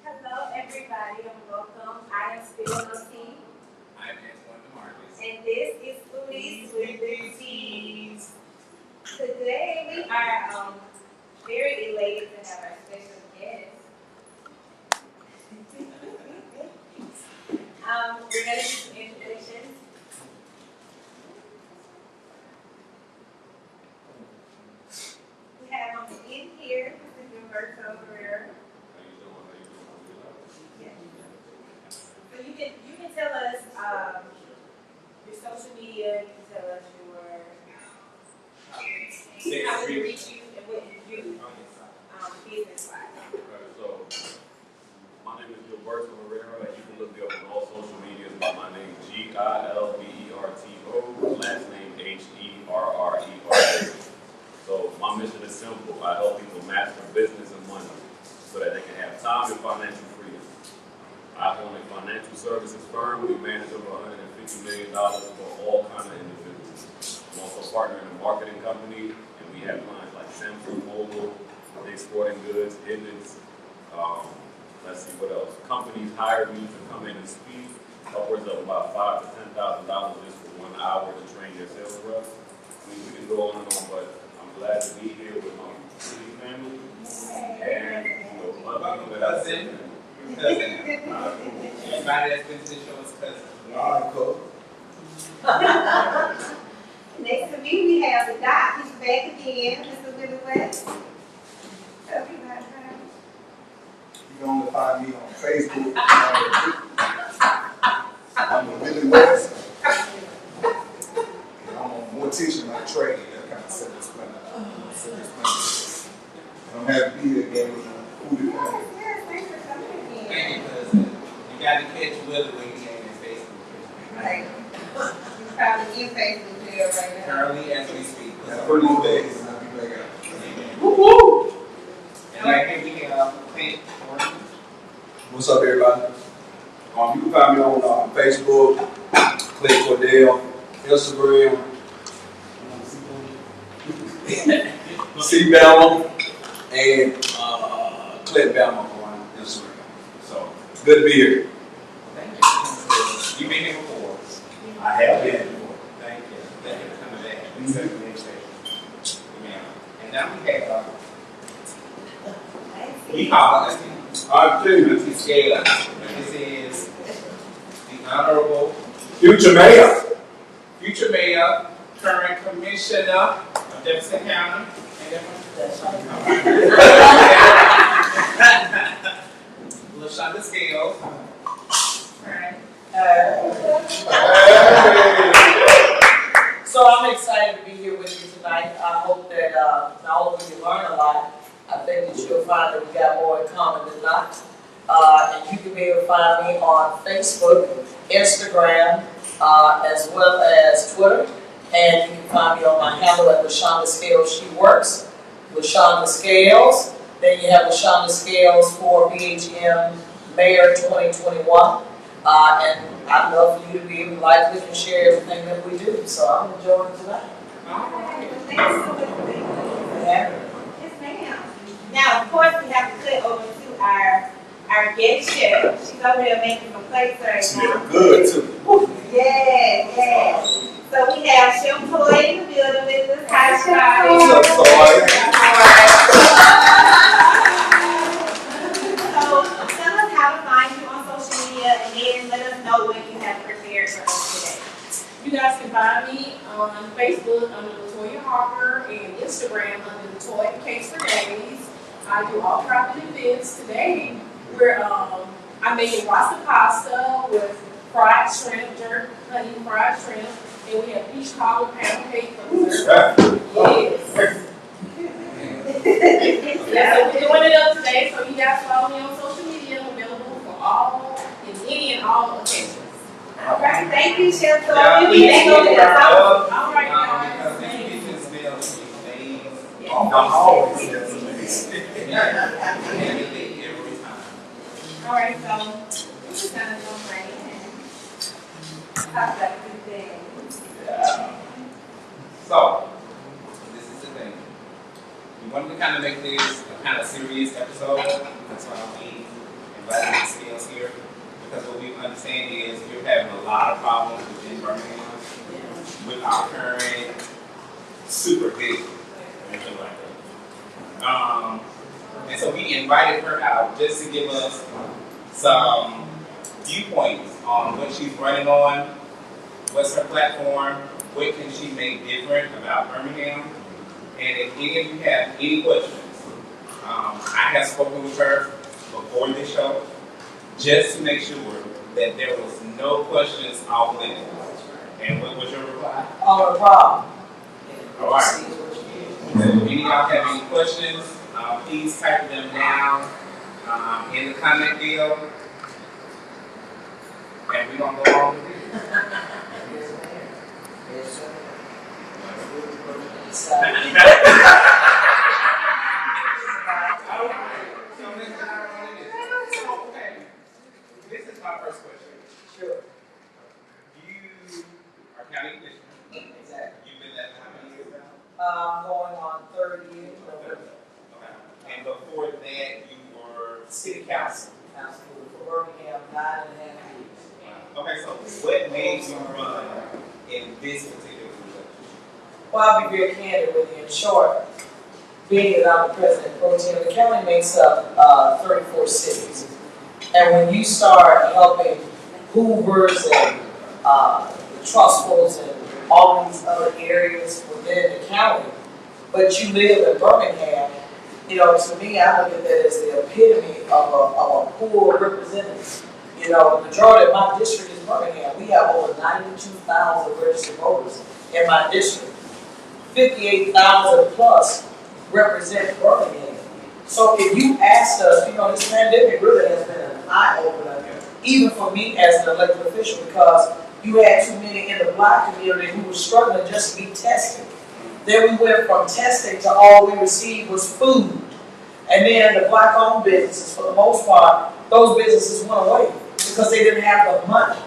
Hello, everybody, and welcome. I am still Lucy. I'm Antoine. And this is Foodies with the Teas. Today we are very elated to have our special guest. We're going to do some introductions. We have on the end here, Mr. Gilberto Herrera. So you can tell us your social media, you can tell us your how we reach you and what you do business-wise. So my name is Gilberto Herrera, and you can look me up on all social medias by my name Gilberto, last name Herrera. So my mission is simple. I help people master business and money so that they can have time and financial freedom. I own a financial services firm. We manage over $150 million for all kinds of individuals. I'm also a partner in a marketing company, and we have clients like Samsung Mobile, Dick's Sporting Goods, Hiddens. Let's see what else. Companies hire me to come in and speak, upwards of about $5,000 to $10,000 just for 1 hour to train their sales reps. I mean, we can go on and on, but I'm glad to be here with my family and love you without saying. Everybody that's been to the show is cousin. All right, cool. Next to me, we have the doc. He's back again, Mr. Willie West. Tell me about him. You can only find me on Facebook. I'm Willie West. And I'm a mortician by trade. That kind of self-explanatory. I'm happy to be here again with Foodies. Yes, thanks for coming again. Thank you, cousin. You got to catch Willie when he ain't in Facebook. Right. He's probably in Facebook jail right now. Currently, as we speak. And for these days, and I'll be back out. Woo-hoo! And right here we have Clint Thornton. What's up, everybody? You can find me on Facebook, Clint Cordell, Instagram, C. Bellum, and Clint Bellum on Instagram. So, good to be here. Thank you. You've been here before. I have been before. Thank you. Thank you for coming back. And now we have I'm too. This is the Honorable Future Mayor. Future Mayor, current Commissioner of Jefferson County, LaShonda Scales. So I'm excited to be here with you tonight. I hope that not only will you learn a lot, I think that you'll find that we got more in common than not. And you can be able to find me on Facebook, Instagram, as well as Twitter. And you can find me on my handle at LaShonda Scales She Works, LaShonda Scales. Then you have LaShonda Scales for BHM Mayor 2021. And I'd love for you to be able to like, click, and share everything that we do. So I'm enjoying tonight. Thanks so much for being here. Yes, ma'am. Now, of course, we have to cut over to our guest chef. She's over there making some plates right Smell now. good too. Yes, yes. So we have Chef Toy in the building with us. Hi, Chef Toy. What's up, Toy? So tell us how to find you on social media, and then let us know what you have prepared for us today. You guys can find me on Facebook under Latoya Harper, and Instagram under the Toy and Cakes for Days. I do all private events. Today, I'm making Rasta pasta with fried shrimp, jerk honey fried shrimp, and we have peach cobbler pound cake for dessert. Yes. Yeah, so we're doing it up today, so you guys follow me on social media. I'm available for all and any and all occasions. All right, thank you, Chef. So Yeah, we please thank you. keep her up, All right, guys. because if you get this bill, she stays Yeah. on the hall. Every time. All right, so we're just gonna go right in. Talk about good things. Yeah. So, this is the thing. We wanted to kind of make this a kind of serious episode. That's why we invited the scales here. Because what we understand is we're having a lot of problems within Birmingham with our current super big and things like that. And so we invited her out just to give us some viewpoints on what she's running on, what's her platform, what can she make different about Birmingham, and if any of you have any questions, I have spoken with her before this show, just to make sure that there was no questions off limits. And what was your reply? Oh, no problem. All right. So if any of y'all have any questions, please type them down in the comment field. And we're going to go on with it. This is my first question. Sure. You are county commissioner. Exactly. You've been there how many years now? I'm going on 30 years. Okay. And before that, you were city council. Council for Birmingham, 9.5 years. Okay, so what made you run in this particular position? Well, I'll be very candid with you. In short, being that I'm the president pro tem, the county makes up 34 cities. And when you start helping Hoovers and the Trustfuls and all these other areas within the county, but you live in Birmingham, you know, to me, I look at that as the epitome of a poor representative. You know, the majority of my district is Birmingham. We have over 92,000 registered voters in my district. 58,000 plus represent Birmingham. So if you asked us, you know, this pandemic really has been an eye-opener, even for me as an elected official, because you had too many in the Black community who were struggling just to be tested. Then we went from testing to all we received was food. And then the Black-owned businesses, for the most part, those businesses went away because they didn't have the money,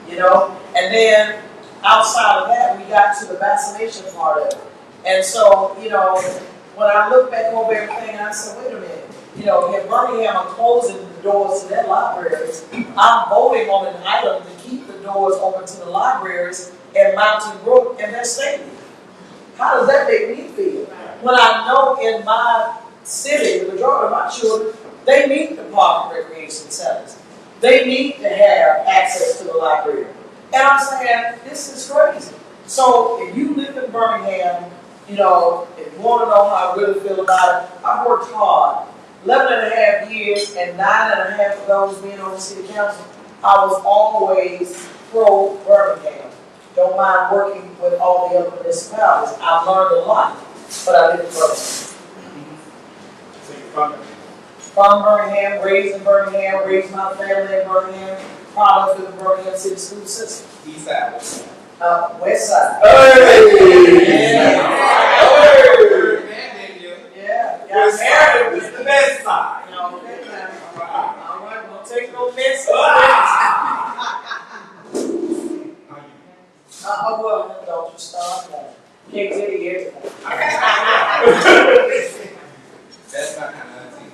you know? And then outside of that, we got to the vaccination part of it. And so, you know, when I look back over everything, I said, wait a minute, you know, if Birmingham are closing the doors to their libraries, I'm voting on an item to keep the doors open to the libraries and Mountain Brook and their stadium. How does that make me feel? When I know in my city, the majority of my children, they need the park and recreation centers. They need to have access to the library. And I'm saying, this is crazy. So if you live in Birmingham, you know, if you want to know how I really feel about it, I've worked hard. 11.5 years and 9.5 of those being on the city council, I was always pro Birmingham. Don't mind working with all the other municipalities. I've learned a lot, but I live in Birmingham. So you're from Birmingham? From Birmingham, raised in Birmingham, raised my family in Birmingham, product of the Birmingham City School System. East side. West side. Hey! Yeah. West side is the best side. You know, okay, now. All right, we'll take no mess. Well, don't you start now. Can't tell you everything. That's not kind of auntie.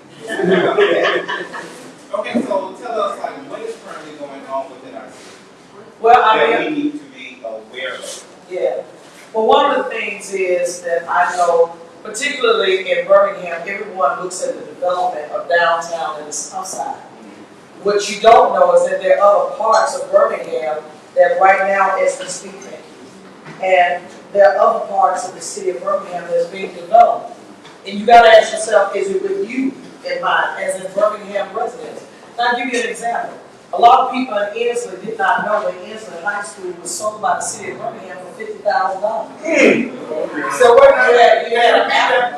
Okay, so tell us, like, what is currently going on within our city Well, that we need to be aware of? Yeah. Well, one of the things is that I know, particularly in Birmingham, everyone looks at the development of downtown and the south side. What you don't know is that there are other parts of Birmingham that right now, as we speak, And there are other parts of the city of Birmingham that's being developed. And you gotta ask yourself, is it with you in mind, as in Birmingham residents? Now, I'll give you an example. A lot of people in Ensley did not know that Ensley High School was sold by the city of Birmingham for $50,000. So what you had a matter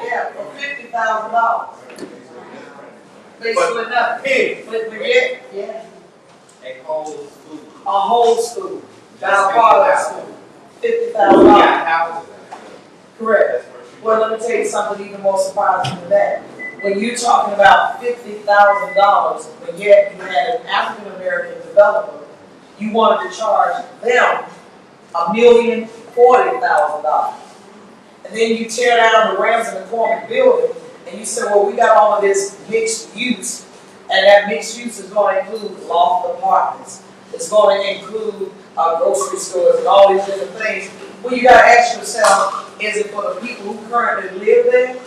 yeah, for $50,000. Basically nothing. But yet, yeah. A whole school. A whole school. Not a part of the school. We $50,000. got houses. Correct. Well, let me tell you something even more surprising than that. When you're talking about $50,000, but yet you had an African American developer, you wanted to charge them $1,040,000. And then you tear down the Rams and the Corman building, and you say, well, we got all of this mixed use, and that mixed use is going to include loft apartments. It's going to include grocery stores and all these different things. Well, you got to ask yourself, is it for the people who currently live there?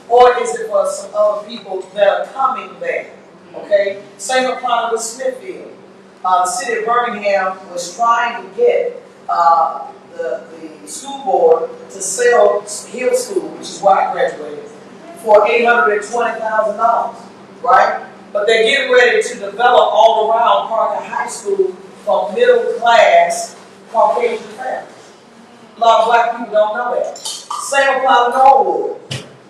Or is it for some other people that are coming there? Okay? Same applies with Smithfield. The city of Birmingham was trying to get the school board to sell Hill School, which is where I graduated, for $820,000, right? But they're getting ready to develop all around Parker High School for middle class Caucasian families. A lot of black people don't know that. Same applies to Norwood.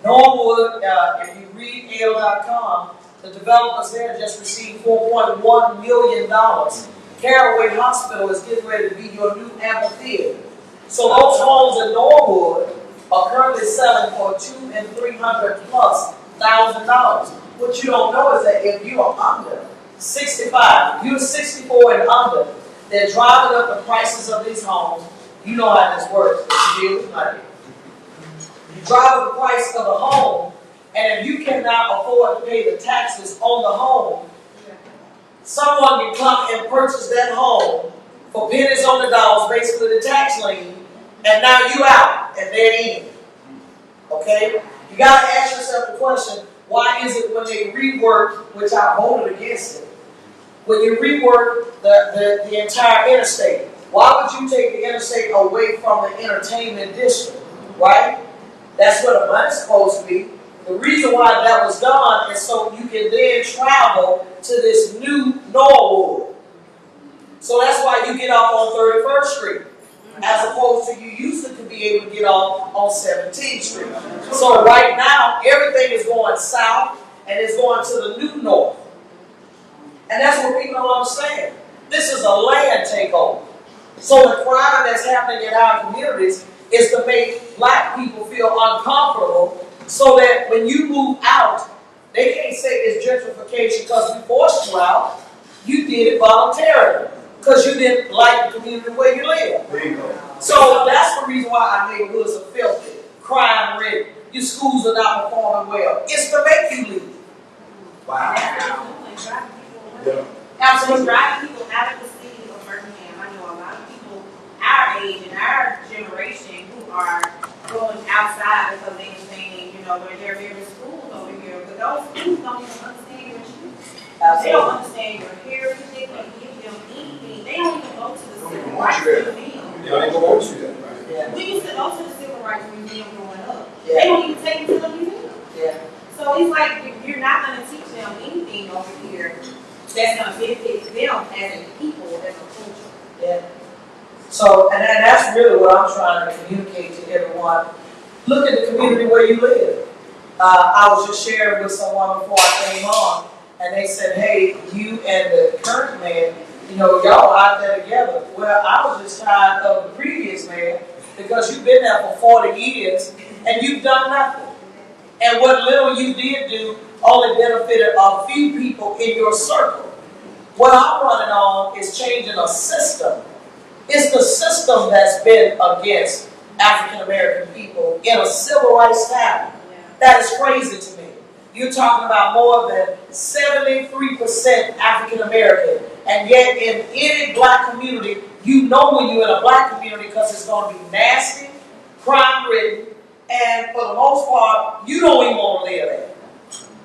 Norwood, if you read AL.com, the developers there just received $4.1 million. Caraway Hospital is getting ready to be your new amphitheater. So those homes in Norwood are currently selling for $200,000 and $300,000+. What you don't know is that if you are under 65, if you're 64 and under, they're driving up the prices of these homes. You know how this works. It's deal with money. You drive up the price of a home, and if you cannot afford to pay the taxes on the home, someone can come and purchase that home for pennies on the dollars, basically the tax lien, and now you out, and they're in. Okay? You got to ask yourself the question, why is it when they rework, which I voted against it, when you rework the entire interstate, why would you take the interstate away from the entertainment district, right? That's where the money's supposed to be. The reason why that was done is so you can then travel to this new Norwood. So that's why you get off on 31st Street, as opposed to you used to be able to get off on 17th Street. So right now, everything is going south and it's going to the new north. And that's what people don't understand. This is a land takeover. So the crime that's happening in our communities is to make black people feel uncomfortable so that when you move out, they can't say it's gentrification because we forced you out. You did it voluntarily because you didn't like the community where you live. So that's the reason why our neighborhoods are filthy, crime-ridden. Your schools are not performing well. It's to make you leave. Wow. Yeah. Absolutely. Driving people out of the city of Birmingham. I know a lot of people our age and our generation who are going outside because they saying, you know, where there are various schools over here, but those schools don't even understand your truth. They don't understand your heritage. They can't give them anything. They don't even go to the civil rights museum. They don't even want you there, right? Yeah. We used to go to the civil rights museum growing up. Yeah. They don't even take you to the museum. Yeah. So it's like you're not going to teach them anything over here that's going to benefit them as a people, as a culture. Yeah. So, and that's really what I'm trying to communicate to everyone. Look at the community where you live. I was just sharing with someone before I came on, and they said, hey, you and the current man, you know, y'all out there together. Well, I was just tired of the previous man because you've been there for 40 years and you've done nothing. And what little you did do only benefited a few people in your circle. What I'm running on is changing a system. It's the system that's been against African American people in a civil rights time. That is crazy to me. You're talking about more than 73% African American, and yet in any black community, you know when you're in a black community because it's going to be nasty, crime-ridden, and for the most part, you don't even want to live there.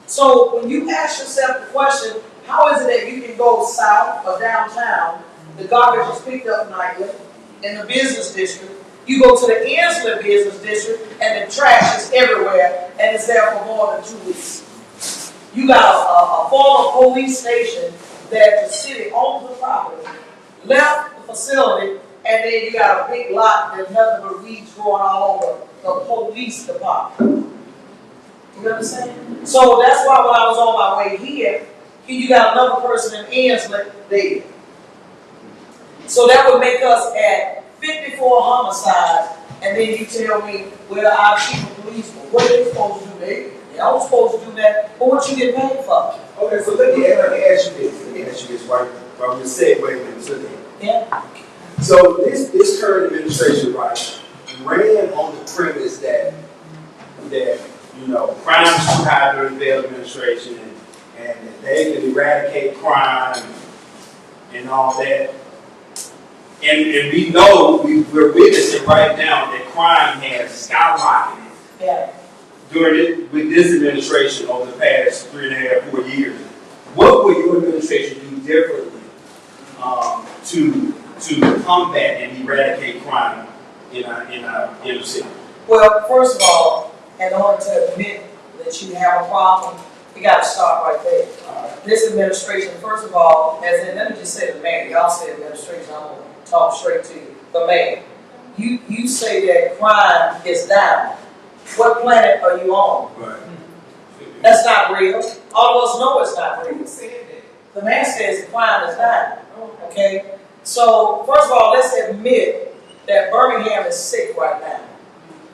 So when you ask yourself the question, how is it that you can go south or downtown, the garbage is picked up nightly, in the business district. You go to the Ensley business district and the trash is everywhere and it's there for more than 2 weeks. You got a former police station that the city owns the property, left the facility, and then you got a big lot that nothing but weeds growing all over the police department. You understand? So that's why when I was on my way here, you got another person in Ensley dead. So that would make us at 54 homicides, and then you tell me, well, our chief of police, what are they supposed to do? They're not supposed to do that, but what you get paid for? Okay, so let me ask you this, right? From the segue into that. Yeah. So this current administration, right, ran on the premise that crime is too high during the failed administration, and that they can eradicate crime and all that. And we know we're witnessing right now that crime has skyrocketed. Yeah. With this administration over the past 3.5, 4 years. What will your administration do differently to combat and eradicate crime in our inner city? Well, first of all, in order to admit that you have a problem, you got to start right there. This administration, first of all, let me just say the mayor. Y'all say administration, I'm going to talk straight to you. The mayor. You say that crime is down. What planet are you on? Right. That's not real. All of us know it's not real. The man says crime is down. Okay? So, first of all, let's admit that Birmingham is sick right now.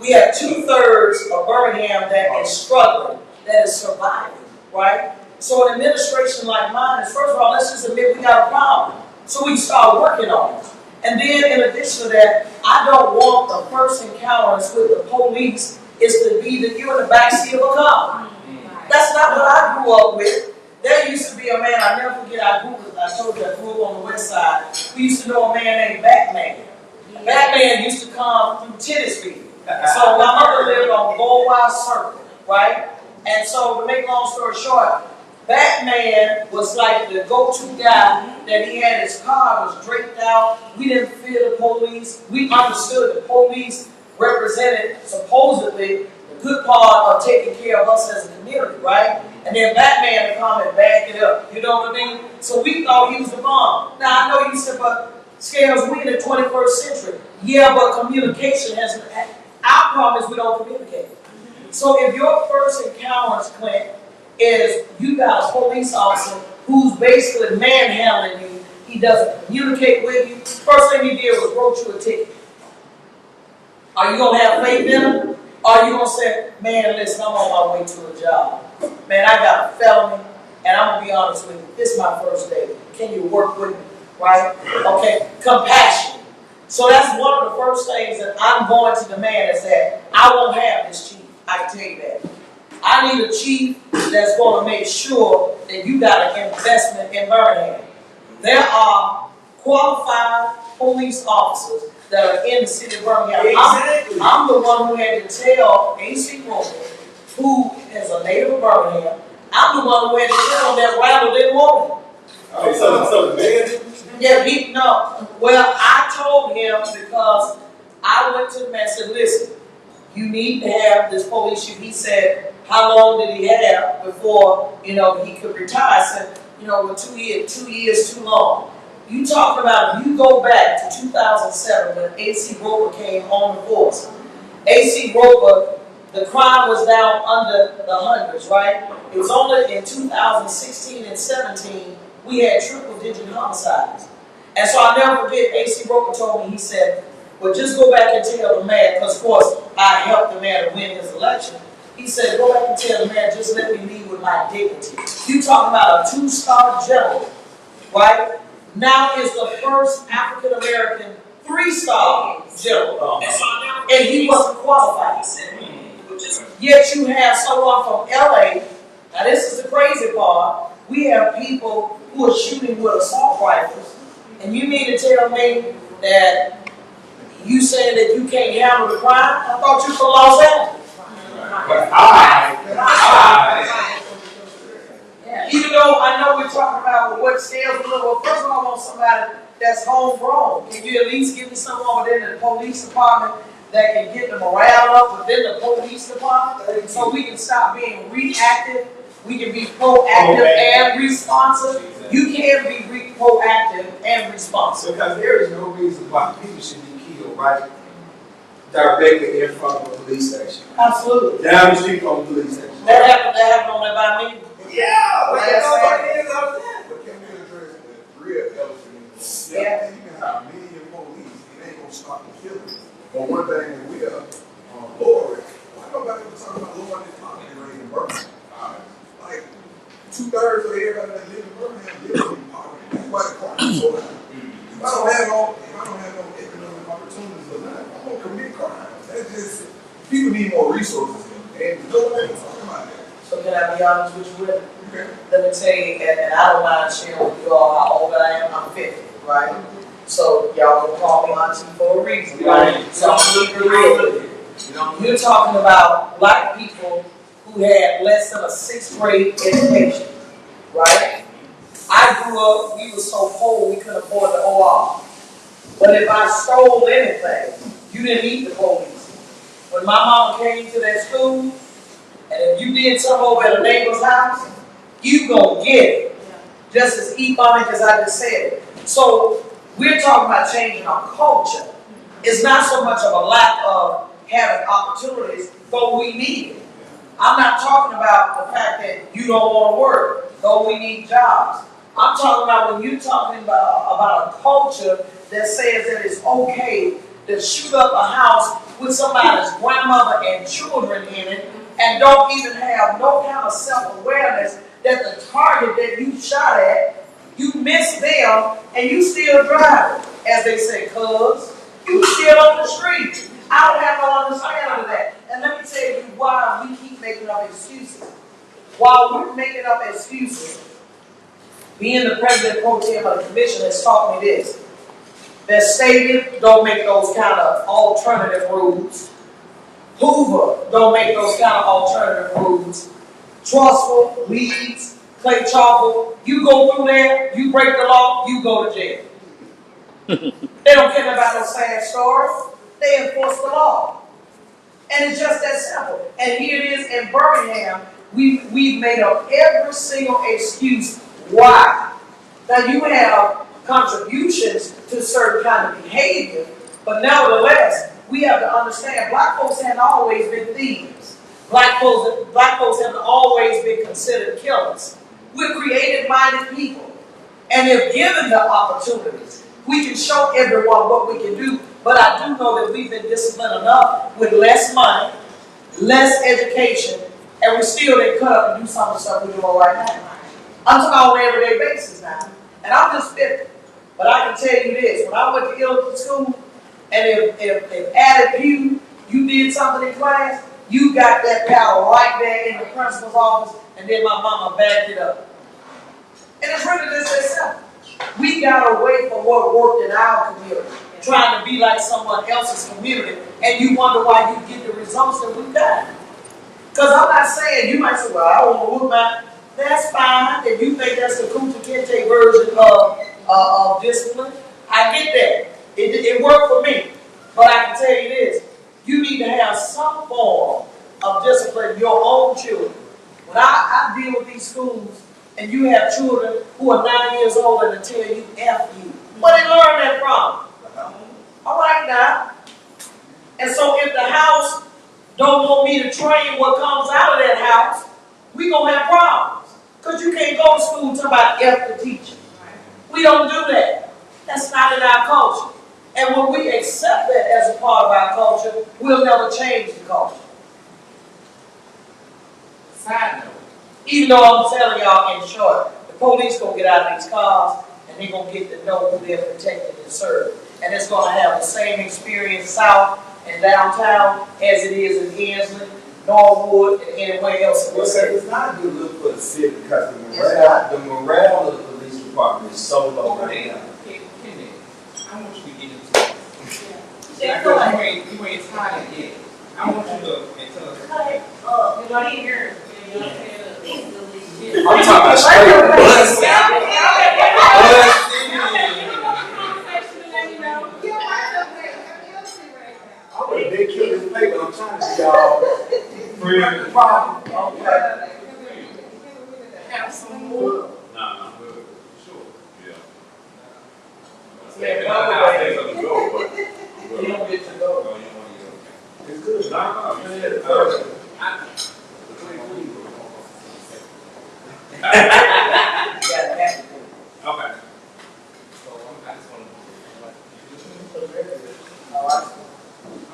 We have 2/3 of Birmingham that is struggling, that is surviving, right? So an administration like mine is, first of all, let's just admit we got a problem. So we can start working on it. And then in addition to that, I don't want the first encounters with the police is to be that you're in the backseat of a car. That's not what I grew up with. There used to be a man, I never forget, I told you I grew up on the west side. We used to know a man named Batman. Batman used to come through Tennessee. So my mother lived on Goldwise Circle, right? And so to make long story short, Batman was like the go-to guy that he had his car was draped out. We didn't fear the police. We understood the police represented supposedly the good part of taking care of us as a community, right? And then Batman would come and back it up. You know what I mean? So we thought he was the bomb. Now I know you said, but Scales, we in the 21st century. Yeah, but communication has. Our problem is we don't communicate. So if your first encounters, Clint, is you got a police officer who's basically manhandling you, he doesn't communicate with you, first thing he did was wrote you a ticket. Are you going to have faith in him? Or are you going to say, man, listen, I'm on my way to a job. Man, I got a felony, and I'm going to be honest with you, this is my first day. Can you work with me? Right? Okay, compassion. So that's one of the first things that I'm going to demand is that I won't have this chief. I can tell you that. I need a chief that's going to make sure that you got an investment in Birmingham. There are qualified police officers that are in the city of Birmingham. Exactly. I'm the one who had to tell A.C. Roper, who is a native of Birmingham, I'm the one who had to tell him that Randall didn't want him. So the mayor. Yeah, no. Well, I told him because I went to the man and said, listen, you need to have this police chief. He said, how long did he have before, he could retire? I said, well, 2 years too long. You talk about, if you go back to 2007 when A.C. Roper came on the force. A.C. Roper, the crime was down under the hundreds, right? It was only in 2016 and 17 we had triple-digit homicides. And so I'll never forget, A.C. Roper told me, he said, well, just go back and tell the man, because of course I helped the man to win his election. He said, go back and tell the man, just let me leave with my dignity. You talking about a 2-star general, right? Now is the first African-American 3-star general. And he wasn't qualified. Yet you have someone from LA, now this is the crazy part, we have people who are shooting with assault rifles, and you mean to tell me that you saying that you can't handle the crime? I thought you from Los Angeles. Even though I know we're talking about what Scales was, well, first of all, I want somebody that's homegrown? Can you at least give me someone within the police department that can get the morale up within the police department? So we can stop being reactive, we can be proactive and responsive. You can be proactive and responsive. Because there is no reason why people should be killed right directly in front of a police station. Absolutely. Down the street from a police station. That happened on that by me. Yeah, but Yes, nobody is all the time. But can we address the real elephant in the room? Yeah. You can have million police, it ain't gonna stop the killing. But one thing that we are lowering, why nobody ever talk about lowering the poverty rate in Birmingham? Like 2/3 of everybody that live in Birmingham live in poverty. That's why the crime is so high. If I don't have no economic opportunities or not, I'm gonna commit crime. That's just, people need more resources, and nobody talking about that. So can I be honest with you, Willie? Okay. Let me tell you, and I don't mind sharing with you all how old I am. I'm 50, right? So y'all gonna call me auntie for a reason, right? So I'm gonna keep it real with you. You're talking about black people who had less than a 6th grade education, right? I grew up, we were so poor we couldn't afford the OR. But if I stole anything, you didn't need the police. When my mama came to that school, and if you did something over at a neighbor's house, you gonna get it. Just as economic as I just said. So we're talking about changing our culture. It's not so much of a lack of having opportunities, but we need it. I'm not talking about the fact that you don't want to work, though we need jobs. I'm talking about when you're talking about a culture that says that it's okay to shoot up a house with somebody's grandmother and children in it, and don't even have no kind of self-awareness that the target that you shot at, you missed them, and you still driving, as they say, cuz. You still on the street. I don't have no understanding of that. And let me tell you why we keep making up excuses. While we're making up excuses, being the president pro tem of the commission has taught me this. That Stadium don't make those kind of alternative rules. Hoover don't make those kind of alternative rules. Trustful, Leeds, Clay Chalker, you go through there, you break the law, you go to jail. They don't care about no sad stories. They enforce the law. And it's just that simple. And here it is in Birmingham, we've made up every single excuse why. Now you have contributions to certain kind of behavior, but nevertheless, we have to understand black folks haven't always been thieves. Black folks haven't always been considered killers. We're creative-minded people. And if given the opportunities, we can show everyone what we can do. But I do know that we've been disciplined enough with less money, less education, and we still didn't cut up and do some of the stuff we're doing right now. I'm talking on an everyday basis now. And I'm just 50. But I can tell you this, when I went to elementary school, and if added you did something in class, you got that power right there in the principal's office, and then my mama backed it up. And it's really just that simple. We got away from what worked in our community, trying to be like someone else's community, and you wonder why you get the results that we got. Because I'm not saying, you might say, well, I don't want to look back. That's fine. If you think that's the Kunta Kinte version of discipline, I get that. It worked for me. But I can tell you this, you need to have some form of discipline your own children. When I deal with these schools, and you have children who are 9 years old and they tell you F you. Where they learn that from? All right now. And so if the house don't want me to train what comes out of that house, we gonna have problems. Because you can't go to school talking about F the teacher. We don't do that. That's not in our culture. And when we accept that as a part of our culture, we'll never change the culture. Side note. Even though I'm telling y'all in short, the police gonna get out of these cars and they're gonna get to know who they're protecting and serving. And it's gonna have the same experience south and downtown as it is in Hensley, Norwood, and anywhere else in the city. It's not a good look for the city because the morale of the police department is so low right now. I want you to get into it. Because you ain't tired yet. I want you to tell us. You don't hear. I'm talking about straight bus. Y'all, friend, problem. Okay. Have some more. Nah, I'm good. Sure. Yeah. Yeah, Maybe not how things are to go, but I'm You good. don't get to go. Oh, you want to go? It's good. Nah, you said it Uh, first. Yeah, that. Okay. So I just want All to.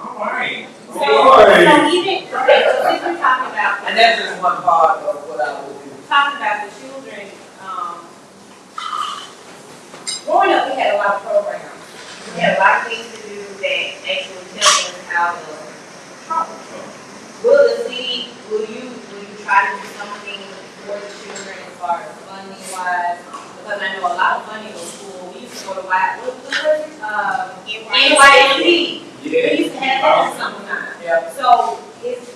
All right. So even, okay, so since we're talking about. And that's just one part of what I will do. Talking about the children, growing up, we had a lot of programs. We had a lot of things to do that actually tell us how to trouble. Will you try to do something for the children as far as funding wise? Because I know a lot of funding goes to school. We used to go to NYMD. We used to have that sometimes. Yeah. So,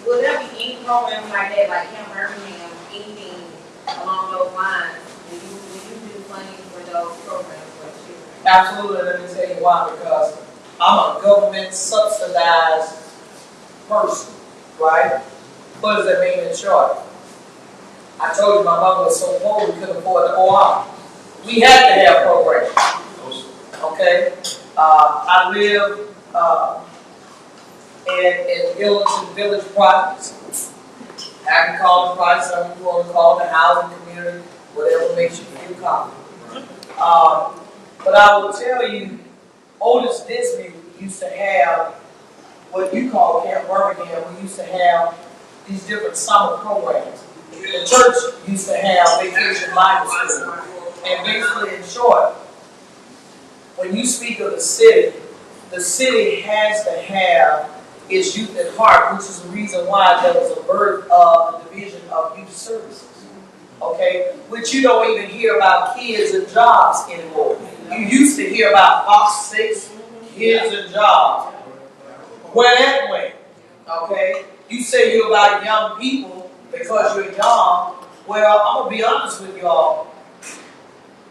will there be any program like that, like Camp Birmingham, anything along those lines? Will you do funding for those programs for children? Absolutely, let me tell you why, because I'm a government subsidized person, right? What does that mean in short? I told you my mother was so poor we couldn't afford the OR. We had to have programs, okay? I live in Gilberto Village projects, agriculture projects, some people want to call it the housing community, whatever makes you feel comfortable. But I will tell you, Otis Disney used to have what you call Camp Birmingham. We used to have these different summer programs. The church used to have vacation Bible school. And basically, in short, when you speak of the city has to have its youth at heart, which is the reason why there was a birth of the Division of Youth Services. Okay? Which you don't even hear about kids and jobs anymore. You used to hear about Box 6, kids and jobs. Where that went? Okay? You say you're about young people because you're young. Well, I'm going to be honest with y'all.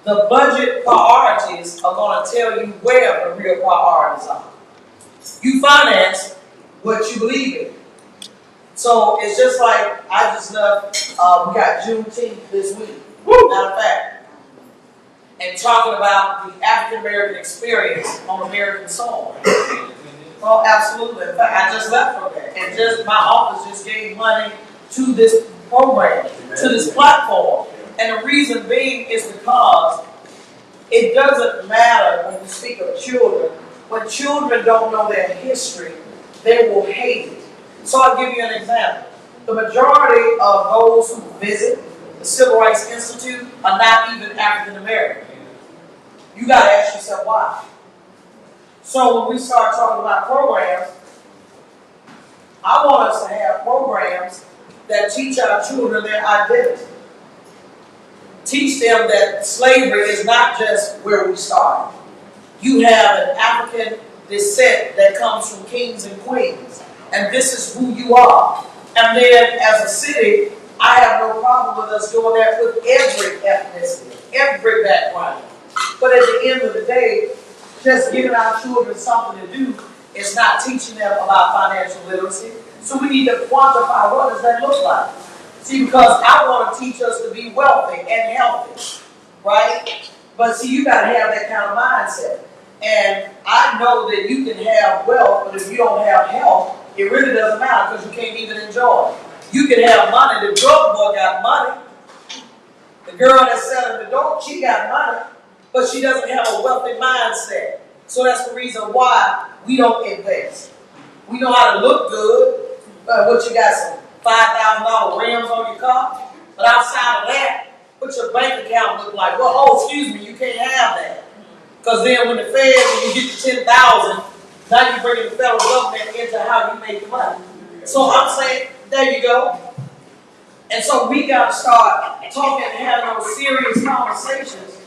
The budget priorities are going to tell you where the real priorities are. You finance what you believe in. So it's just like I just left, we got Juneteenth this week, matter of fact, and talking about the African American experience on American soil. Oh, absolutely. In fact, I just left from that. And just my office just gave money to this program, to this platform. And the reason being is because it doesn't matter when we speak of children. When children don't know their history, they will hate it. So I'll give you an example. The majority of those who visit the Civil Rights Institute are not even African American. You got to ask yourself why. So when we start talking about programs, I want us to have programs that teach our children their identity. Teach them that slavery is not just where we started. You have an African descent that comes from kings and queens, and this is who you are. And then as a city, I have no problem with us doing that with every ethnicity, every background. But at the end of the day, just giving our children something to do is not teaching them about financial literacy. So we need to quantify what does that look like. See, because I want to teach us to be wealthy and healthy, right? But see, you got to have that kind of mindset. And I know that you can have wealth, but if you don't have health, it really doesn't matter because you can't even enjoy it. You can have money. The drug boy got money. The girl that's selling the dope, she got money, but she doesn't have a wealthy mindset. So that's the reason why we don't invest. We know how to look good. What you got, some $5,000 rims on your car? But outside of that, what your bank account look like? Well, oh, excuse me, you can't have that. Because then when the Fed, when you get to 10,000, now you're bringing the federal government into how you make the money. So I'm saying, there you go. And so we got to start talking and having those serious conversations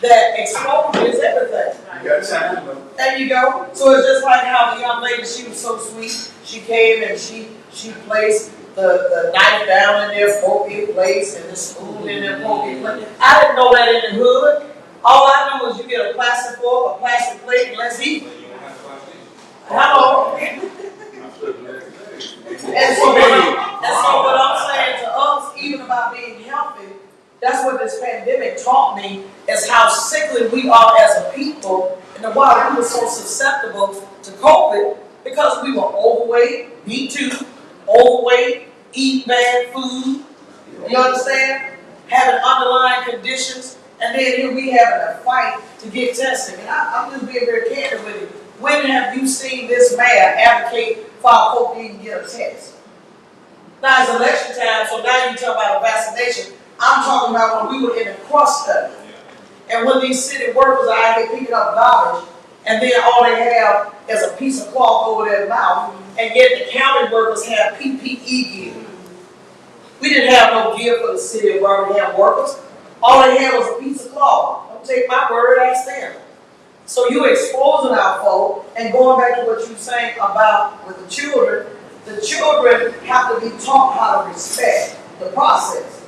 that exposure is everything. You got time. There you go. So it's just like how the young lady, she was so sweet. She came and she placed the knife down in their appropriate place and the spoon in their appropriate place. I didn't know that in the hood. All I knew was you get a plastic fork, a plastic plate, and let's eat. Hello. And so what I'm saying to us, even about being healthy, that's what this pandemic taught me, is how sickly we are as a people, and why we were so susceptible to COVID, because we were overweight, me too, overweight, eat bad food, you understand? Having underlying conditions, and then here we having a fight to get testing. And I'm just being very candid with you. When have you seen this mayor advocate for our folk to even get a test? Now it's election time, so now you talk about a vaccination. I'm talking about when we were in the cross study. And when these city workers are out here picking up garbage, and then all they have is a piece of cloth over their mouth, and yet the county workers have PPE gear. We didn't have no gear for the city of Birmingham workers. All they had was a piece of cloth. Don't take my word, ask them. So you exposing our folk, and going back to what you were saying about with the children have to be taught how to respect the process.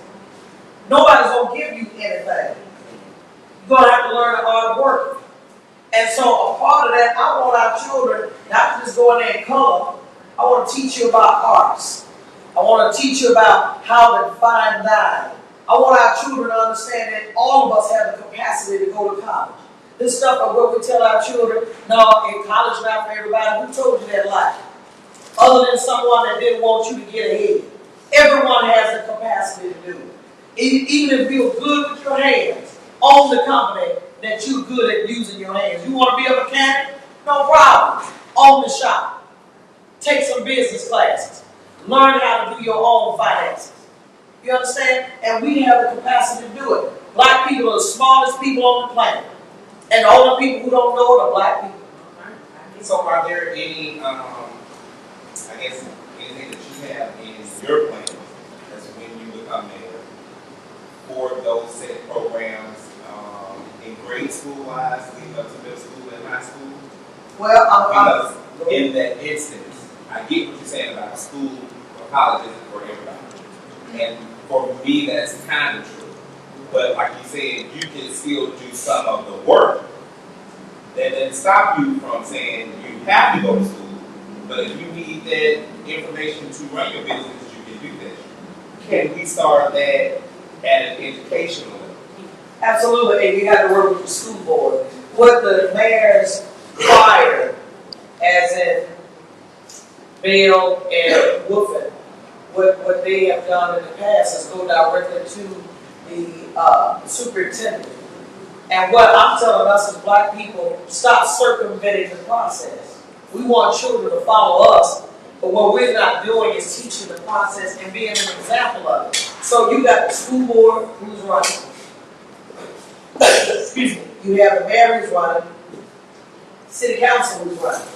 Nobody's going to give you anything. You're going to have to learn the art of working. And so a part of that, I want our children not to just go in there and color. I want to teach you about arts. I want to teach you about how to fine dine. I want our children to understand that all of us have the capacity to go to college. This stuff of what we tell our children, no, in college not for everybody. Who told you that lie? Other than someone that didn't want you to get ahead. Everyone has the capacity to do it. Even if you're good with your hands, own the company that you're good at using your hands. You want to be a mechanic? No problem. Own the shop. Take some business classes. Learn how to do your own finances. You understand? And we have the capacity to do it. Black people are the smartest people on the planet. And the only people who don't know it are black people. So are there any, anything that you have in your plan as when you become mayor for those set programs in grade school wise, leading up to middle school and high school? Well, because in that instance, I get what you're saying about school or college isn't for everybody. And for me, that's kind of true. But like you said, you can still do some of the work. That doesn't stop you from saying you have to go to school. But if you need that information to run your business, you can do that. Can we start that at an educational level? absolutely, and you have to work with the school board. What the mayors require, as in Bill and Woofin, what they have done in the past is go directly to the superintendent. And what I'm telling us as black people, stop circumventing the process. We want children to follow us, but what we're not doing is teaching the process and being an example of it. So you got the school board who's running. Excuse me. You have the mayor who's running, city council who's running.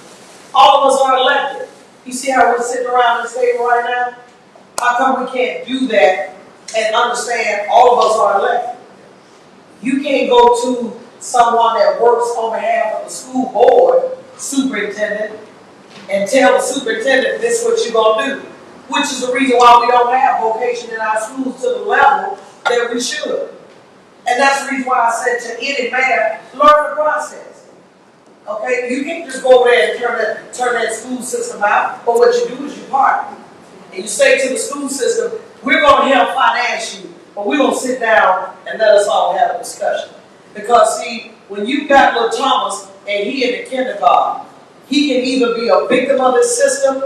All of us are elected. You see how we're sitting around this table right now? How come we can't do that and understand all of us are elected? You can't go to someone that works on behalf of the school board, superintendent, and tell the superintendent this is what you're going to do, which is the reason why we don't have vocation in our schools to the level that we should. And that's the reason why I said to any mayor, learn the process. Okay, you can't just go over there and turn that school system out, but what you do is you partner. And you say to the school system, we're going to help finance you, but we're going to sit down and let us all have a discussion. Because see, when you got little Thomas and he in the kindergarten, he can either be a victim of this system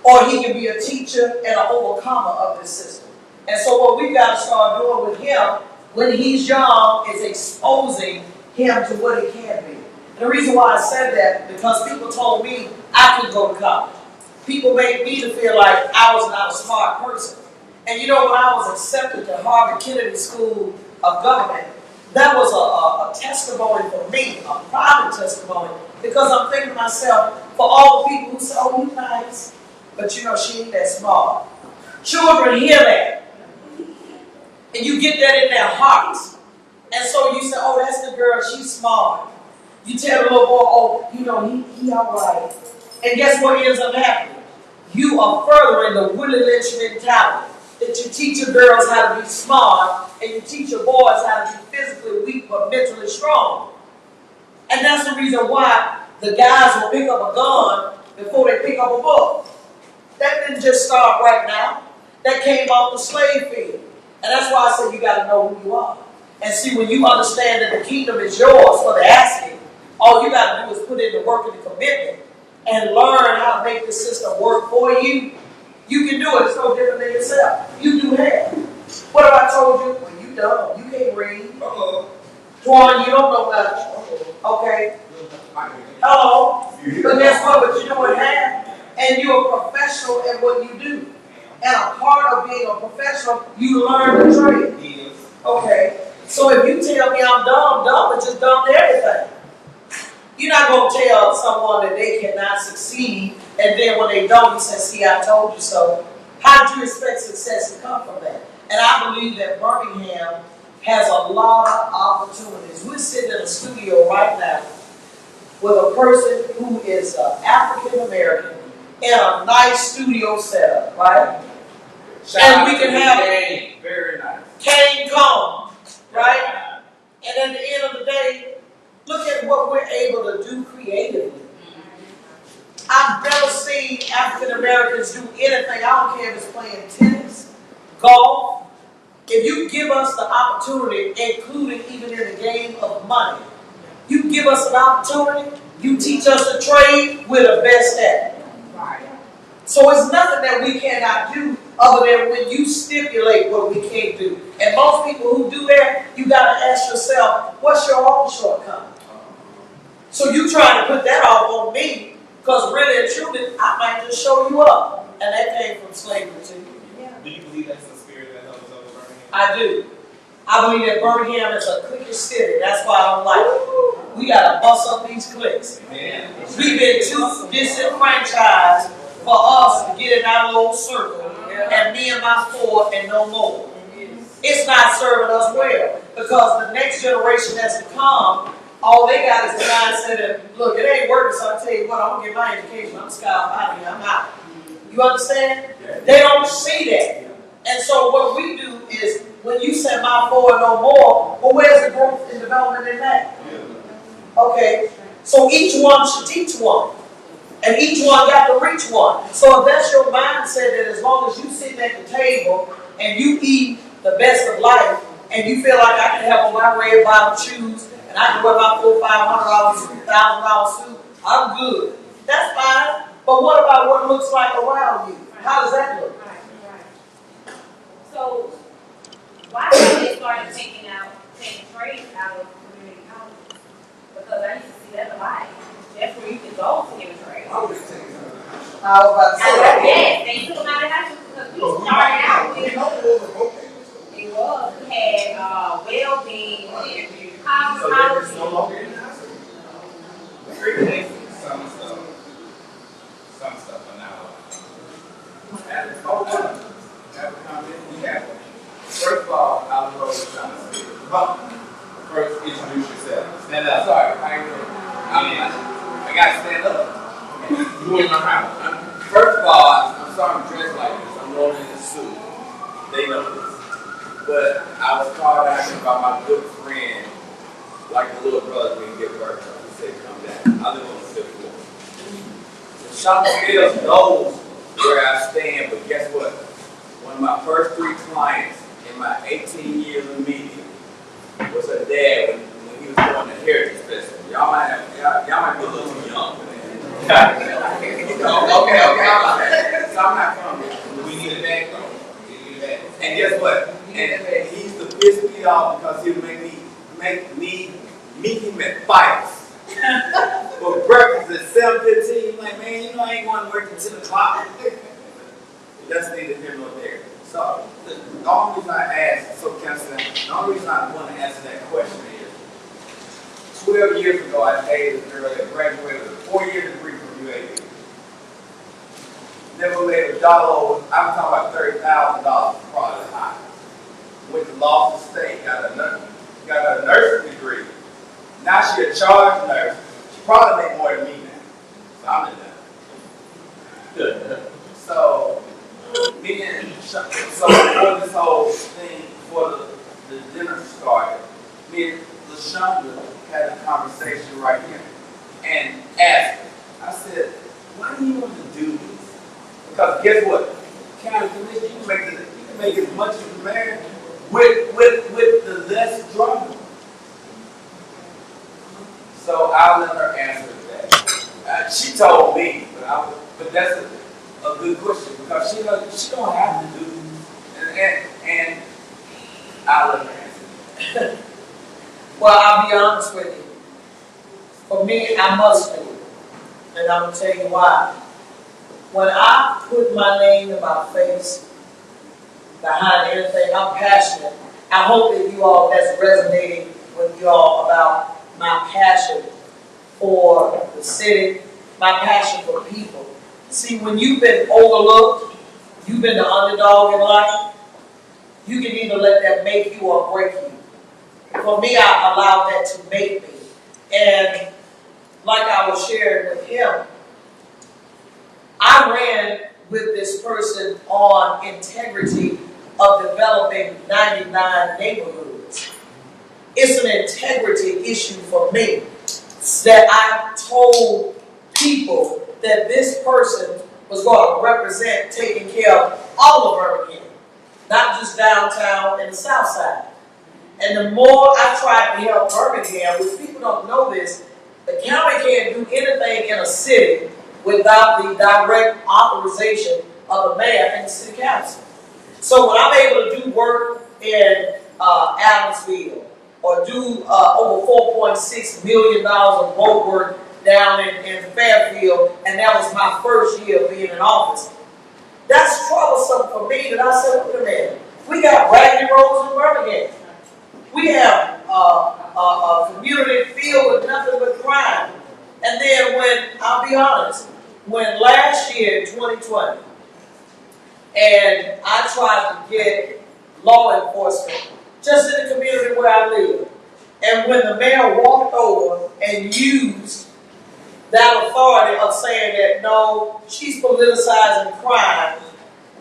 or he can be a teacher and an overcomer of this system. And so what we've got to start doing with him when he's young is exposing him to what he can be. And the reason why I said that, because people told me I could go to college. People made me to feel like I was not a smart person. And you know, when I was accepted to Harvard Kennedy School of Government, that was a testimony for me, a private testimony, because I'm thinking to myself, for all the people who say, oh, you nice, but you know, she ain't that smart. Children hear that. And you get that in their hearts. And so you say, oh, that's the girl, she's smart. You tell the little boy, oh, you know, he all right. And guess what ends up happening? You are furthering the Willie Lynch mentality. That you teach your girls how to be smart and you teach your boys how to be physically weak but mentally strong. And that's the reason why the guys will pick up a gun before they pick up a book. That didn't just start right now. That came off the slave field. And that's why I say you got to know who you are. And see, when you understand that the kingdom is yours for the asking, all you got to do is put in the work and the commitment and learn how to make the system work for you. You can do it. It's no different than yourself. You do hair. What have I told you? Well, you don't. You can't read. Twan, you don't know much. Okay. Hello. But guess what? But you're doing hair. And you're a professional at what you do. And a part of being a professional, you learn the trade. Okay. So if you tell me I'm dumb is just dumb to everything. You're not going to tell someone that they cannot succeed, and then when they don't, you say, see, I told you so. How do you expect success to come from that? And I believe that Birmingham has a lot of opportunities. We're sitting in a studio right now with a person who is African American in a nice studio setup, right? And we can have very nice. Cane come, right? And at the end of the day, look at what we're able to do creatively. I've never seen African Americans do anything. I don't care if it's playing tennis, golf. If you give us the opportunity, including even in the game of money, you give us an opportunity, you teach us a trade, we're the best at it. So it's nothing that we cannot do other than when you stipulate what we can't do. And most people who do that, you got to ask yourself, what's your own shortcoming? So you trying to put that off on me, because really and truly, I might just show you up. And that came from slavery too. Do you believe that's the spirit that helps over Birmingham? I do. I believe that Birmingham is a cliquish city. That's why I don't like it. We got to bust up these cliques. Amen. We've been too disenfranchised for us to get in our little circle and me and my four and no more. It's not serving us well, because the next generation that's to come, all they got is the mindset of, look, it ain't working, so I tell you what, I'm going to get my education, I'm scout out of here, I'm out. You understand? They don't see that. And so what we do is, when you say my four and no more, well, where's the growth and development in that? Okay, so each one should teach one. And each one got to reach one. So if that's your mindset, that as long as you sitting at the table and you eat the best of life, and you feel like I can have on my red bottom shoes, and I can wear my $400, $500, $2,000 suit, I'm good. That's fine. But what about what it looks like around you? How does that look? So, why have they started taking trades out of community colleges? Because I used to see that a lot. That's where you can go to get a trade. I would take it out of the house. I was about to say that. Yes, they took them out of the house because we started out with We know all the vocational stuff. it was. We had well-being and So cosmetology. there's no longer in the house. Some stuff for now. Have a comment? We have one. First of all, I don't know what you're trying to say. First, introduce yourself. Stand up. Sorry, how you doing? I gotta stand up. You in my house. First of all, I'm sorry I'm dressed like this. I'm rolling in a suit. They know this. But I was called out here by my good friend, like a little brother when you get work. He said, come down. I live on the fifth floor. LaShonda knows where I stand, but guess what? One of my first 3 clients in my 18 years of media was her dad when he was going to Heritage Festival. Y'all might be a little too young for that. Okay. So I'm not from here. We need a bag though. We need a bag. And guess what? And he used to piss me off because he would make me meet him at fights. For breakfast at 7:15. Like, man, you know I ain't going to work until 10 o'clock. That's neither here nor there. So the only reason I asked, the only reason I want to answer that question is 12 years ago I dated a girl that graduated with a 4-year degree from UAB. Never made $1 over, I'm talking about $30,000 for product high. Went to law state, got a nursing degree. Now she a charge nurse. She probably make more than me now. So I'm in that. So before this whole thing, before the dinner started, me and LaShonda had a conversation right here and asked her. I said, why do you want to do this? Because guess what? County commission, you can make as much as you man with the less drama. So I'll let her answer that. She told me, but that's a good question because she don't have to do it. And I'll let her answer. Well, I'll be honest with you. For me, I must do it. And I'm going to tell you why. When I put my name and my face behind anything, I'm passionate. I hope that you all, that's resonating with you all about my passion for the city, my passion for people. See, when you've been overlooked, you've been the underdog in life, you can either let that make you or break you. For me, I allowed that to make me. And like I was sharing with him, I ran with this person on integrity of developing 99 neighborhoods. It's an integrity issue for me that I told people that this person was going to represent taking care of all of Birmingham, not just downtown and the south side. And the more I tried to help Birmingham, which people don't know this, the county can't do anything in a city without the direct authorization of the mayor and the city council. So when I'm able to do work in Adamsville or do over $4.6 million of road work down in Fairfield, and that was my first year being in office, that's troublesome for me that I said, wait a minute, we got raggedy roads in Birmingham. We have a community filled with nothing but crime. And then when, I'll be honest, when last year, 2020, and I tried to get law enforcement just in the community where I live, and when the mayor walked over and used that authority of saying that, no, she's politicizing crime,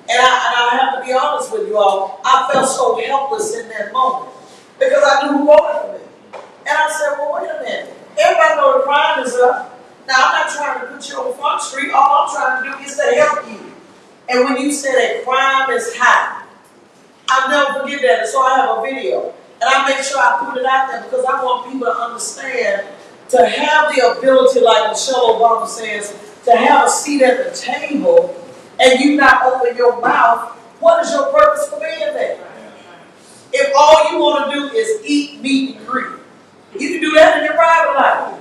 and I have to be honest with you all, I felt so helpless in that moment. Because I knew who voted for me. And I said, well, wait a minute. Everybody knows the crime is up. Now, I'm not trying to put you on Front Street. All I'm trying to do is to help you. And when you say that crime is high, I'll never forget that. And so I have a video. And I make sure I put it out there because I want people to understand, to have the ability, like Michelle Obama says, to have a seat at the table and you not open your mouth. What is your purpose for being there? If all you want to do is eat, meat, and drink, you can do that in your private life.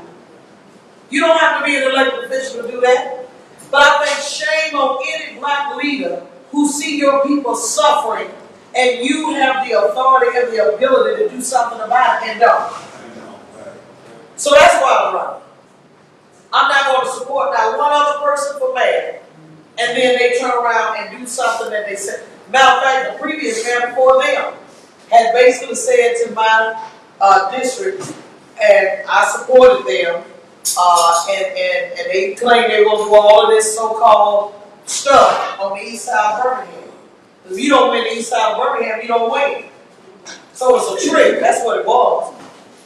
You don't have to be an elected official to do that. But I think shame on any black leader who see your people suffering and you have the authority and the ability to do something about it and don't. So that's why I'm running. I'm not going to support not one other person for mayor, and then they turn around and do something that they said. Matter of fact, the previous mayor before them had basically said to my district, and I supported them, and they claimed they were going to do all of this so-called stuff on the east side of Birmingham. If you don't win the east side of Birmingham, you don't win. So it's a trick, that's what it was.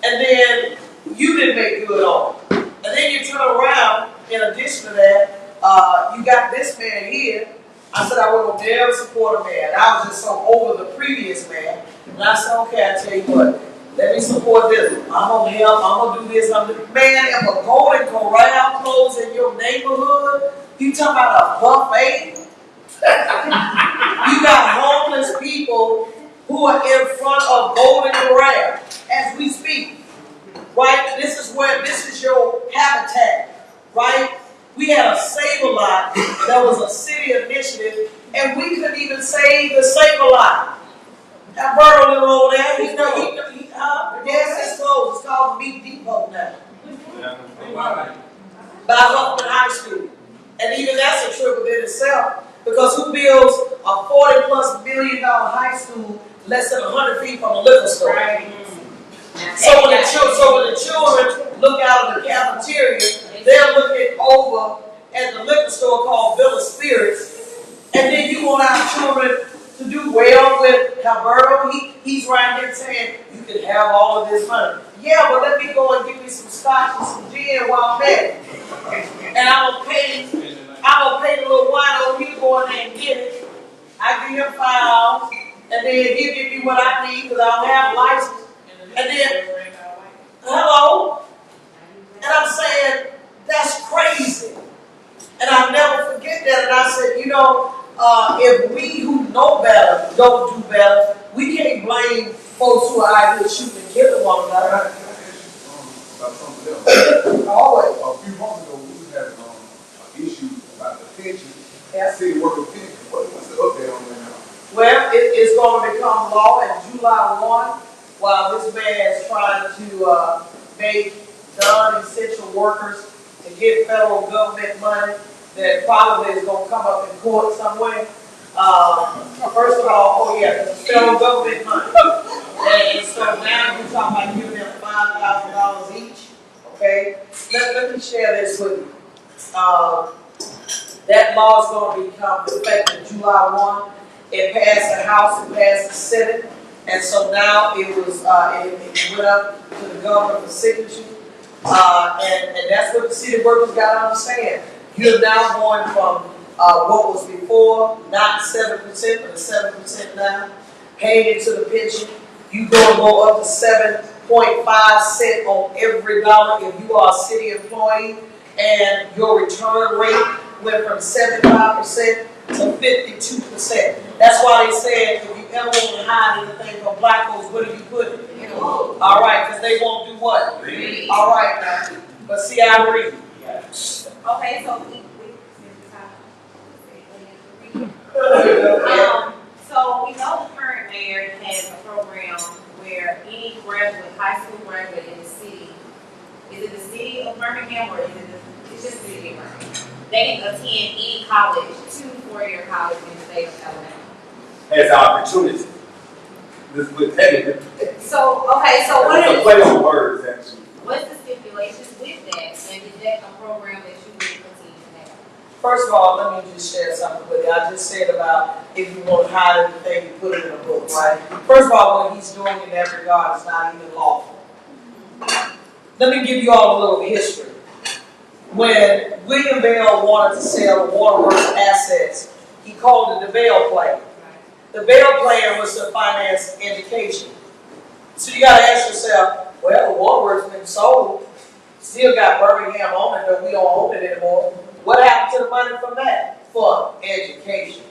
And then you didn't make good on it. And then you turn around, in addition to that, you got this man here. I said I wasn't going to dare support a man. I was just so over the previous man. And I said, okay, I tell you what, let me support this. I'm going to help, I'm going to do this. Man, if a Golden Corral closed in your neighborhood, you talking about a buffet? You got homeless people who are in front of Golden Corral as we speak. Right? This is your habitat. Right? We had a Save-A-Lot that was a city initiative, and we couldn't even save the Save-A-Lot. That Burrow little over there, yes, it's closed. It's called Meat Depot now. By Huffman High School. And even that's a trip within itself, because who builds a $40+ million high school less than 100 feet from a liquor store? Right. So when the children look out of the cafeteria, they're looking over at the liquor store called Villa Spirits, and then you want our children to do well with Gilberto. He's right here saying, you can have all of this money. Yeah, but let me go and give me some scotch and some gin while I'm there. And I'm going to pay I'm gonna pay the little wine over here, go in there and get it. I give him $5, and then he'll give me what I need because I don't have a license. And then, hello? And I'm saying, that's crazy. And I'll never forget that. And I said, you know, if we who know better don't do better, we can't blame folks who are out here shooting and killing one another. About something else. Always. A few months ago, we had an issue about the pension, Yeah. city worker pension. What's the update on that now? Well, it's going to become law in July 1, while this man is trying to make non-essential workers to get federal government money that probably is going to come up in court somewhere. First of all, oh yeah, it's federal government money. And so now you're talking about giving them $5,000 each, okay? Let me share this with you. That law is going to become effective July 1. It passed the House, it passed the Senate, and so now it was it went up to the governor for signature. And that's what the city workers got to understand. You're now going from what was before, not 7%, but 7% now, paying into the pension. You're going to go up to 7.5 cents on every dollar if you are a city employee, and your return rate went from 75% to 52%. That's why they said if you ever want to hide anything from black folks, where do you put it? All right, because they won't do what? Read. All right, now. But see, I read. Okay, so so we know the current mayor has a program where any graduate, high school graduate in the city, is it the city of Birmingham or is it it's just the city of Birmingham? They can attend any college, 2 4-year college in the state of Alabama. Has opportunity. This would take it. So, okay, so what It's a is, play on words, actually. what's the stipulations with that? And is that a program that you would continue to have? First of all, let me just share something with you. I just said about if you want to hide anything, you put it in a book, right? First of all, what he's doing in that regard is not even lawful. Let me give you all a little history. When William Bell wanted to sell the Waterworks assets, he called it the Bell Plan. The Bell Plan was to finance education. So you got to ask yourself, well, the Waterworks been sold, still got Birmingham on it, but we don't own it anymore. What happened to the money from that? For education.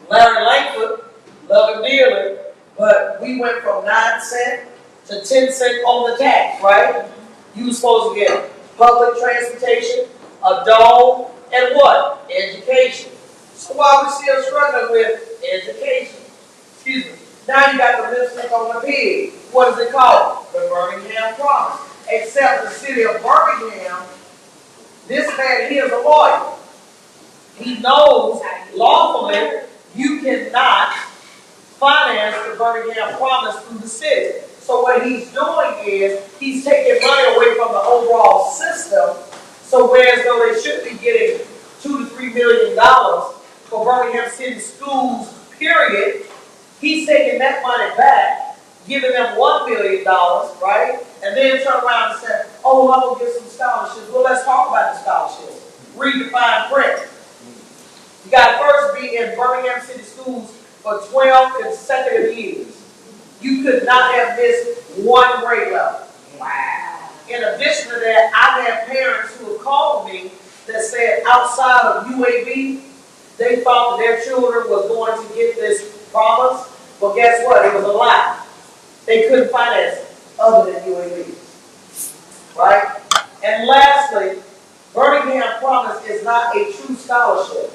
Larry Langford, love him dearly, but we went from 9 cents to 10 cents on the tax, right? You were supposed to get public transportation, a dome, and what? Education. So why are we still struggling with education? Excuse me. Now you got the lipstick on the pig. What is it called? The Birmingham Promise. Except the city of Birmingham, this man here is a lawyer. He knows lawfully you cannot finance the Birmingham Promise through the city. So what he's doing is he's taking money away from the overall system. So whereas though they should be getting $2 to $3 million for Birmingham City schools, period, he's taking that money back, giving them $1 million, right? And then turn around and say, oh, well, I'm going to get some scholarships. Well, let's talk about the scholarships. Read the fine print. You got to first be in Birmingham City schools for 12 consecutive years. You could not have missed one grade level. Wow. In addition to that, I've had parents who have called me that said outside of UAB, they thought that their children was going to get this promise. But guess what? It was a lie. They couldn't finance it other than UAB. Right? And lastly, Birmingham Promise is not a true scholarship.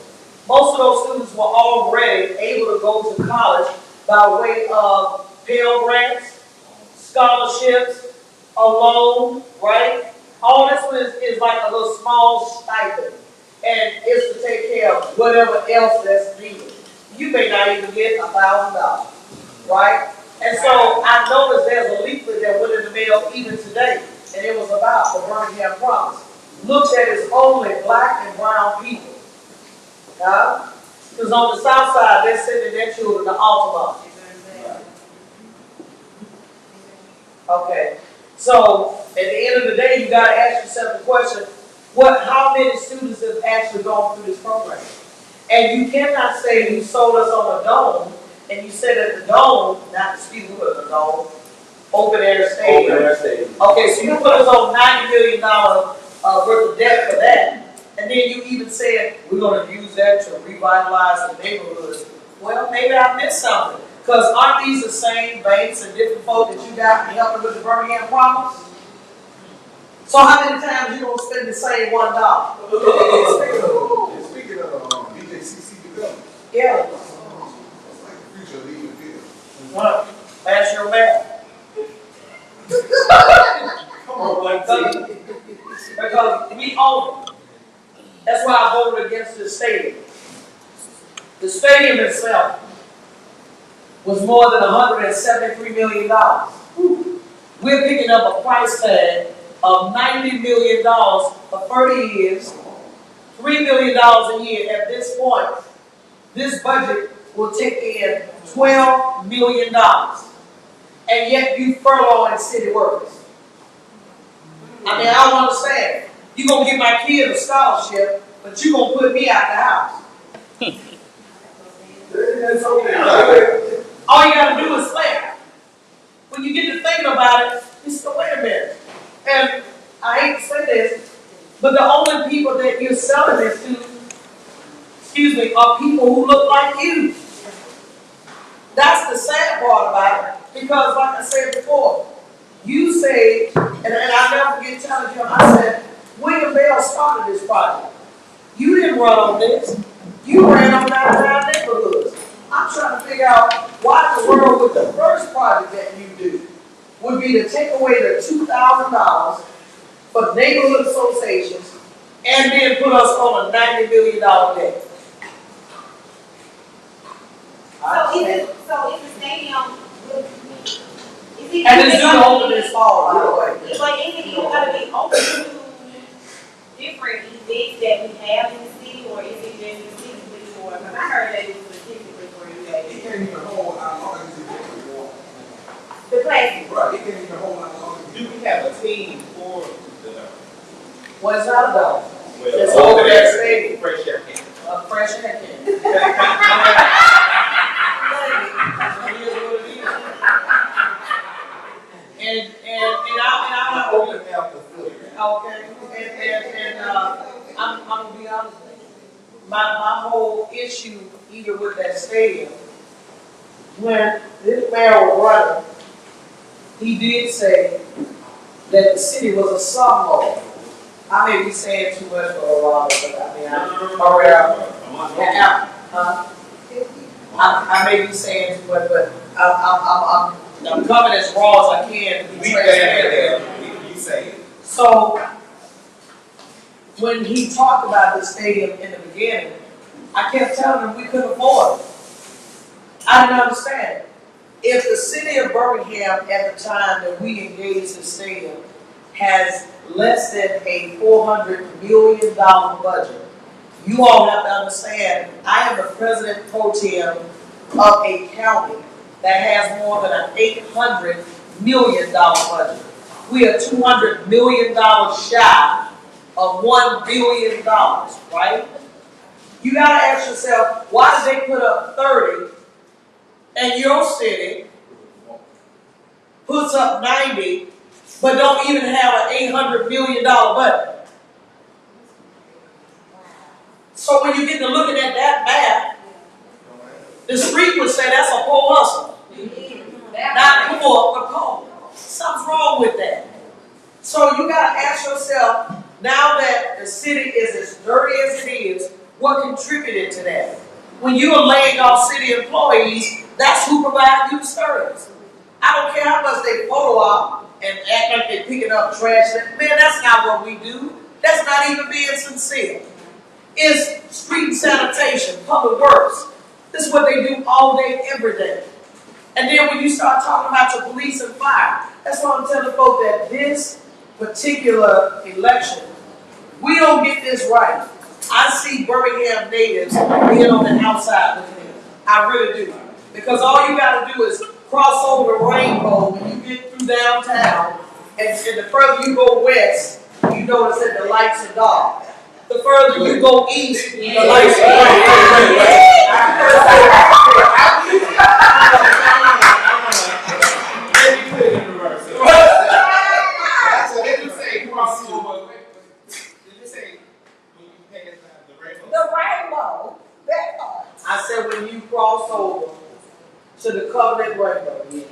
Most of those students were already able to go to college by way of Pell Grants, scholarships, a loan, right? All this is like a little small stipend. And it's to take care of whatever else that's needed. You may not even get $1,000, right? And so I noticed there's a leaflet that went in the mail even today, and it was about the Birmingham Promise. Looked at as only black and brown people. Because on the south side, they're sending their children to Altamont. Okay. So at the end of the day, you got to ask yourself the question, how many students have actually gone through this program. And you cannot say you sold us on a dome, and you said that the dome, not excuse me, what the dome, open air stadium. Open air stadium. Okay, so you put us on $90 million worth of debt for that, and then you even said we're going to use that to revitalize the neighborhoods. Well, maybe I missed something, because aren't these the same banks and different folks that you got helping with the Birmingham problems? So how many times you gonna spend the same $1? Speaking of BJCC development, Yeah. it's like the future of leaving the field. What? Pass your map. Come on, one team. Because we own it. That's why I voted against the stadium. The stadium itself was more than $173 million. We're picking up a price tag of $90 million for 30 years, $3 million a year. At this point, this budget will take in $12 million. And yet you furloughing city workers. I mean, I don't understand. You're going to give my kid a scholarship, but you're going to put me out the house. It's okay. All you got to do is laugh. When you get to thinking about it, you say, wait a minute. And I hate to say this, but the only people that you're selling this to, are people who look like you. That's the sad part about it, because like I said before, you say, and I'll never forget telling you, I said, William Bell started this project. You didn't run on this. You ran on downtown neighborhoods. I'm trying to figure out why in the world would the first project that you do would be to take away the $2,000 for neighborhood associations and then put us on a $90 million debt. So is the stadium, And it's due to open this fall, by the way. but is it going to be open to different events that we have in the city, or is it just specifically for, because I heard that it was specifically for you guys. It can't even hold how long as it takes to walk. The classic. Right, it can't even hold how long as Do we have a team for the Well, it's not a dome. well, It's over there stadium. fresh air can? A fresh air can. It is what it is. And I'm Open up the foot. okay. I'm gonna be honest with you. My whole issue, even with that stadium, when this mayor was running, he did say that the city was a slumlord. I may be saying too much for a while, but I mean, I may be saying too much, but I'm coming as raw as I can to be transparent. You say it. So, when he talked about the stadium in the beginning, I kept telling him we couldn't afford it. I didn't understand. If the city of Birmingham at the time that we engaged the stadium has less than a $400 million budget, you all have to understand, I am the president pro tem of a county that has more than an $800 million budget. We are $200 million shy of $1 billion, right? You gotta ask yourself, why did they put up 30 and your city puts up 90 but don't even have an $800 million budget? So when you get to looking at that math, the street would say that's a poor hustle. Not poor, but poor. Something's wrong with that. So you gotta ask yourself, now that the city is as dirty as it is, what contributed to that? When you are laying off city employees, that's who provides you the service. I don't care how much they photo op and act like they're picking up trash. Man, that's not what we do. That's not even being sincere. It's street sanitation, public works. This is what they do all day, every day. And then when you start talking about your police and fire, that's why I'm telling folks that this particular election, we don't get this right. I see Birmingham natives being on the outside looking in. I really do. Because all you got to do is cross over the rainbow when you get through downtown, and the further you go west, you notice that the lights are dark. The further you go east, the lights are dark. The rainbow, that part. I said when you cross over to the covenant rainbow. Okay,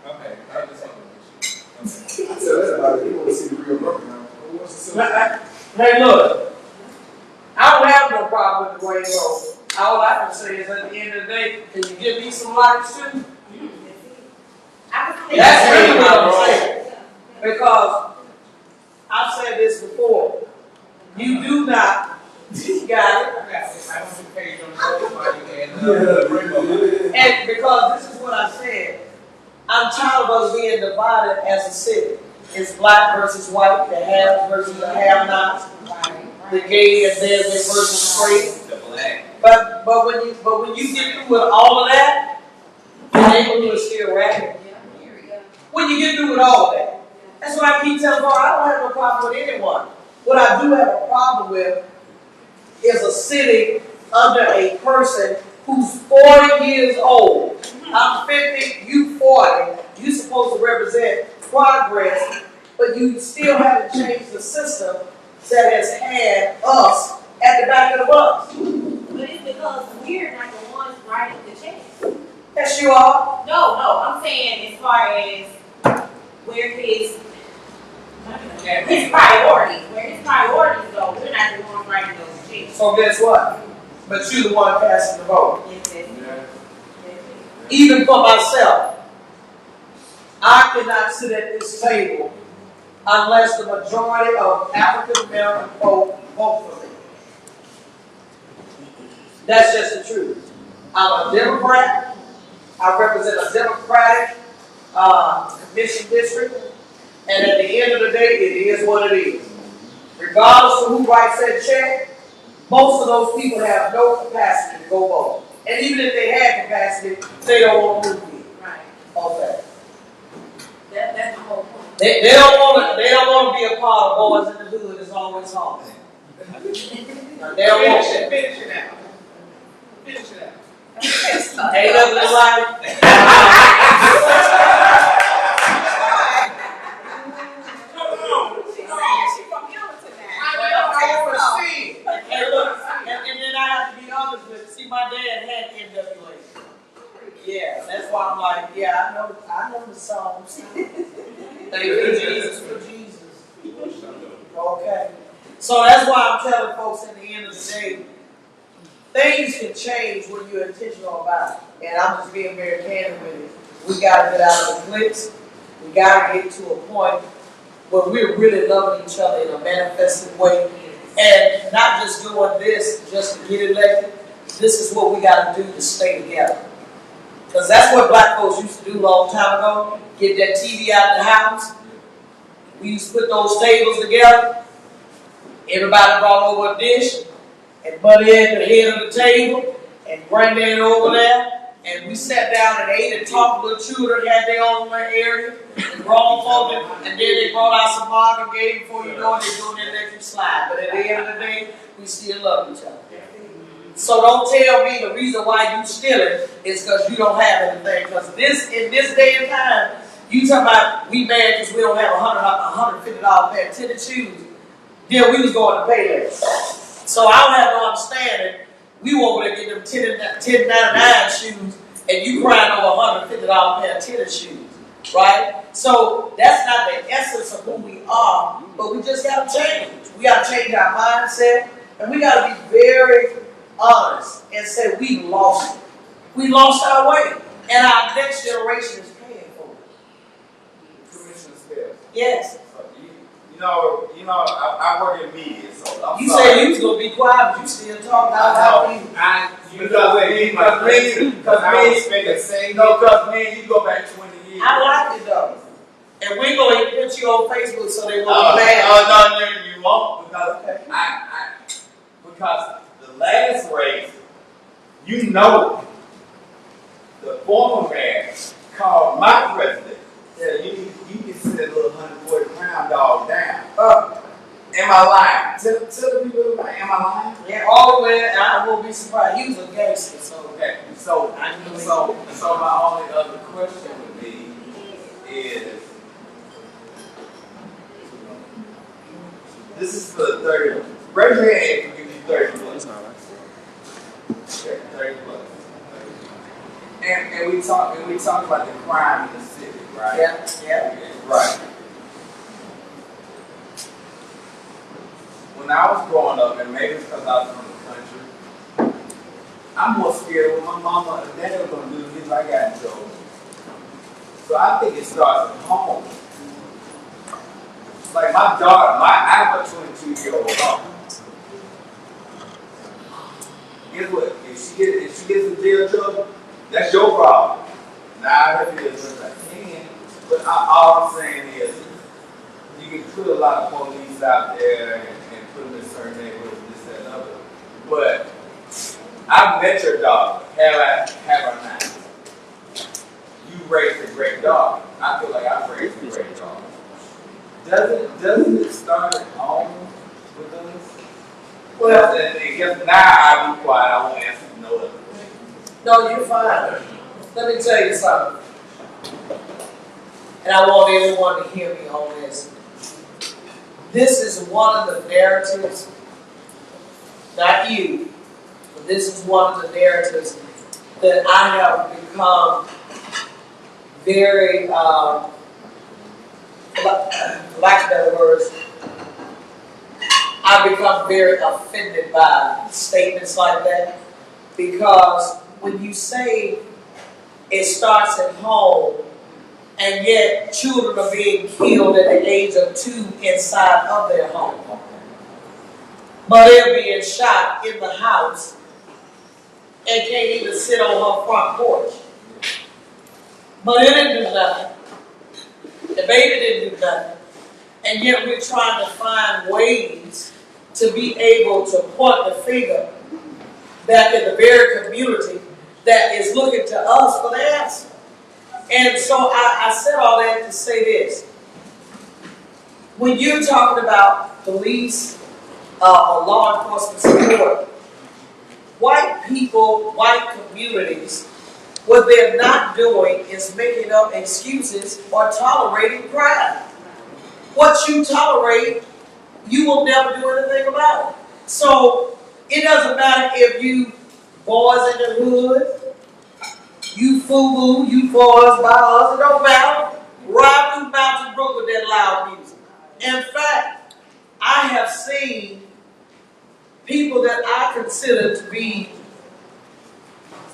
I just want to I tell everybody, they want to see the real Birmingham. Who wants to see it? Hey, look, I don't have no problem with the rainbow. All I can say is at the end of the day, can you give me some lights too? That's really what I'm saying. Because I've said this before. You do not, you got it. I don't get paid on the rainbow. And because this is what I said, I'm tired of us being divided as a city. It's black versus white, the haves versus the have-nots, the gay and dead versus straight. The black. But when you get through with all of that, the neighborhood is still ragged. When you get through with all of that, that's why I keep telling people I don't have no problem with anyone. What I do have a problem with is a city under a person who's 40 years old. I'm 50, you 40. You're supposed to represent progress, but you still haven't changed the system that has had us at the back of the bus. But it's because we're not the ones writing the check. Yes, you are. No, I'm saying as far as where his priorities, go, we're not the ones writing those checks. So guess what? But you're the one passing the vote. Yes. Even for myself, I cannot sit at this table unless the majority of African American vote for me. That's just the truth. I'm a Democrat. I represent a Democratic commission district. And at the end of the day, it is what it is. Regardless of who writes that check, most of those people have no capacity to go vote. And even if they had capacity, they don't want to move here. Right. Okay. That's the whole point. They don't want to be a part of boys in the hood. It's always hard. They don't want that. Finish it out. Finish it out. Ain't nothing like it. And look, and then I have to be honest with you. See, my dad had NWA. Yeah, that's why I'm like, yeah, I know the songs. Thank you, Jesus, for Jesus. Okay. So that's why I'm telling folks at the end of the day, things can change when you're intentional about it. And I'm just being very candid with you. We gotta get out of the glitz. We gotta get to a point where we're really loving each other in a manifested way. And not just doing this just to get elected. This is what we gotta do to stay together. Because that's what black folks used to do a long time ago. Get that TV out the house. We used to put those tables together. Everybody brought over a dish. And Buddy at the head of the table. And Granddad over there. And we sat down and ate and talked. Little children had their own area. And grown folk. And then they brought out some market game before you know it, they're doing that electric slide. But at the end of the day, we still love each other. So don't tell me the reason why you stealing is because you don't have anything. Because in this day and time, you talking about we mad because we don't have $150 pair of tennis shoes. Then we was going to pay less. So I don't have no understanding. We were over there get them $10.99 shoes, and you crying over $150 pair of tennis shoes, right? So that's not the essence of who we are, but we just got to change. We got to change our mindset, and we got to be very honest and say we lost it. We lost our way, and our next generation is paying for it. Commissioner Spells. Yes. I work in media, so I'm You sorry. said you was gonna be quiet, but you still talking about how people. Because me and you go back 20 years. I like it though, and we're gonna put you on Facebook so they won't Oh, be mad. no, you won't, because Okay. because the last race, you know, the former mayor called my president. Yeah, you can sit that little 140-pound dog down. Am I lying? Tell the people, am I lying? Yeah, all the way, I won't be surprised. He was a gangster, so. Okay, so my only other question would be is, this is for the 30. Raise your hand if you give you 30 plus. Okay, 30 plus. And we talk about the crime in the city, right? Yeah. Right. When I was growing up, and maybe it's because I was from the country, I'm more scared of what my mama and daddy were going to do to me if I got in trouble. So I think it starts at home. Like my daughter, I have a 22-year-old daughter. Guess what? If she gets in jail trouble, that's your problem. Now I heard it as I can, but all I'm saying is you can put a lot of police out there and put them in certain neighborhoods, this, that, and other. But I've met your daughter, have I not? You raised a great daughter. I feel like I've raised a great daughter. Doesn't it start at home with us? Well, and guess now I'll be quiet. I won't answer no other questions. No, you're fine. Let me tell you something. And I want everyone to hear me on this. This is one of the narratives, not you, but this is one of the narratives that I have become very, for lack of better words, I've become very offended by statements like that, because when you say it starts at home, and yet children are being killed at the age of 2 inside of their home. But they're being shot in the house and can't even sit on her front porch. But it didn't do nothing. The baby didn't do nothing. And yet we're trying to find ways to be able to point the finger back at the very community that is looking to us for the answer. And so I said all that to say this. When you're talking about police or law enforcement support, white people, white communities, what they're not doing is making up excuses or tolerating crime. What you tolerate, you will never do anything about it. So it doesn't matter if you boys in the hood, you FUBU, you boys by us, it don't matter. Ride through Mountain Brook with that loud music. In fact, I have seen people that I consider to be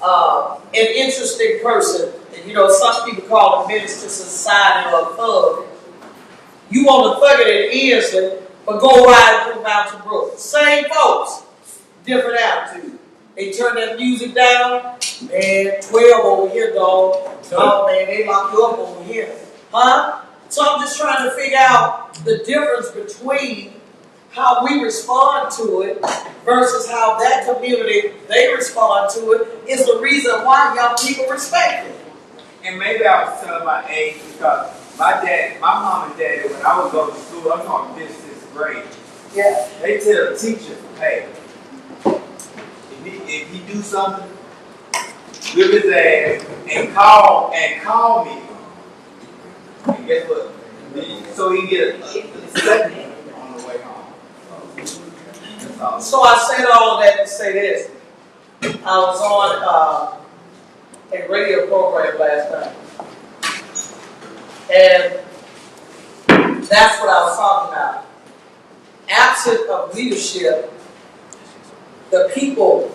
an interesting person, and some people call them menace to society or a thug. You want to thug it in Ensley, but go ride through Mountain Brook. Same folks, different attitude. They turn that music down, man, 12 over here, dog. Oh, man, they lock you up over here. Huh? So I'm just trying to figure out the difference between how we respond to it versus how that community, they respond to it, is the reason why young people respect it. And maybe I was telling my age because my mom and dad, when I was going to school, I'm talking 5th, 6th grade. Yeah. They tell the teacher, hey, if he do something, whip his ass and call me. And guess what? So he get a second on the way home. So I said all that to say this. I was on a radio program last night. And that's what I was talking about. Absent of leadership, the people,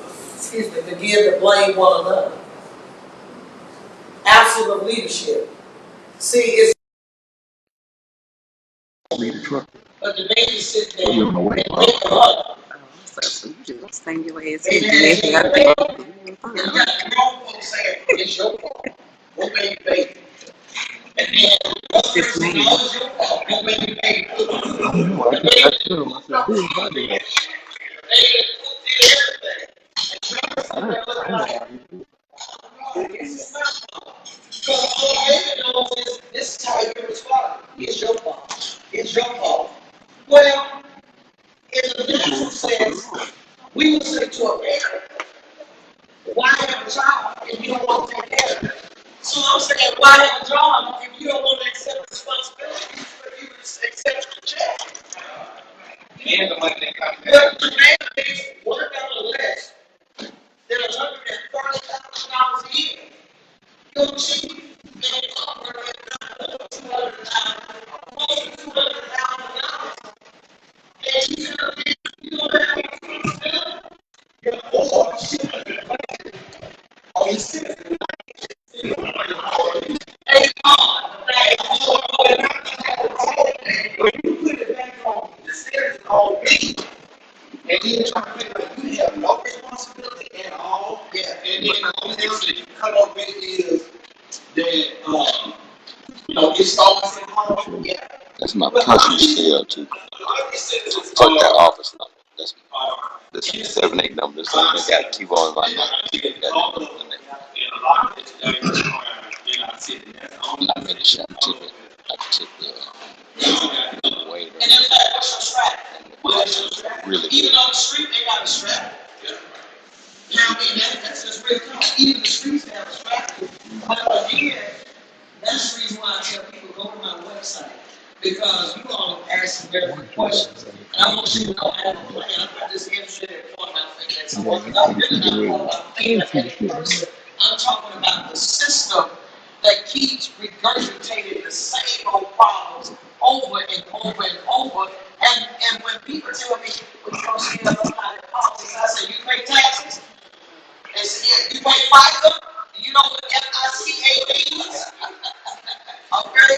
begin to blame one another. Absent of leadership. See, it's but the baby sit there and make a hug. So you just sing your ass They in. you got grown folks saying, it's your fault. Go make your baby. And then it's your fault. Go make your baby. I told myself, who is my dad? They did everything. Because all they know is this is how you respond. It's your fault. It's your fault. Well, in the natural sense, we would say to a parent, why have a child if you don't want to take care of it? So I'm saying, why have a job if you don't want to accept responsibility for you to accept the check? And the money that comes But the man makes $1 less than $140,000 a year. Your chief may operate at $200,000, almost $200,000. And you don't have any responsibility. Oh, you see it? Hey, when you put it back on the series on me, and then try to figure out you have no responsibility at all. Yeah, and then the only else that you come up with is that it's always in home. Yeah. That's my personal scale too. Fuck that office number. That's the 7-8 number. So they got to keep on my number. I'm in the shop ticket. I took the waiter. And in fact, what's your strap? Really Even good. on the street, they got a strap. You know what I mean? That's just real common. Even the streets have a strap. But again, that's the reason why I tell people go to my website. Because you all ask some very good questions. And I want you to know I have a plan. I'm not just interested in pointing out things that's working. I'm really not talking about things. I'm talking about the system that keeps regurgitating the same old problems over and over and over. And when people tell me, we're going to see another kind of politics, I say, you pay taxes? They say, yeah, you pay FICA? You know what FICA means? Okay?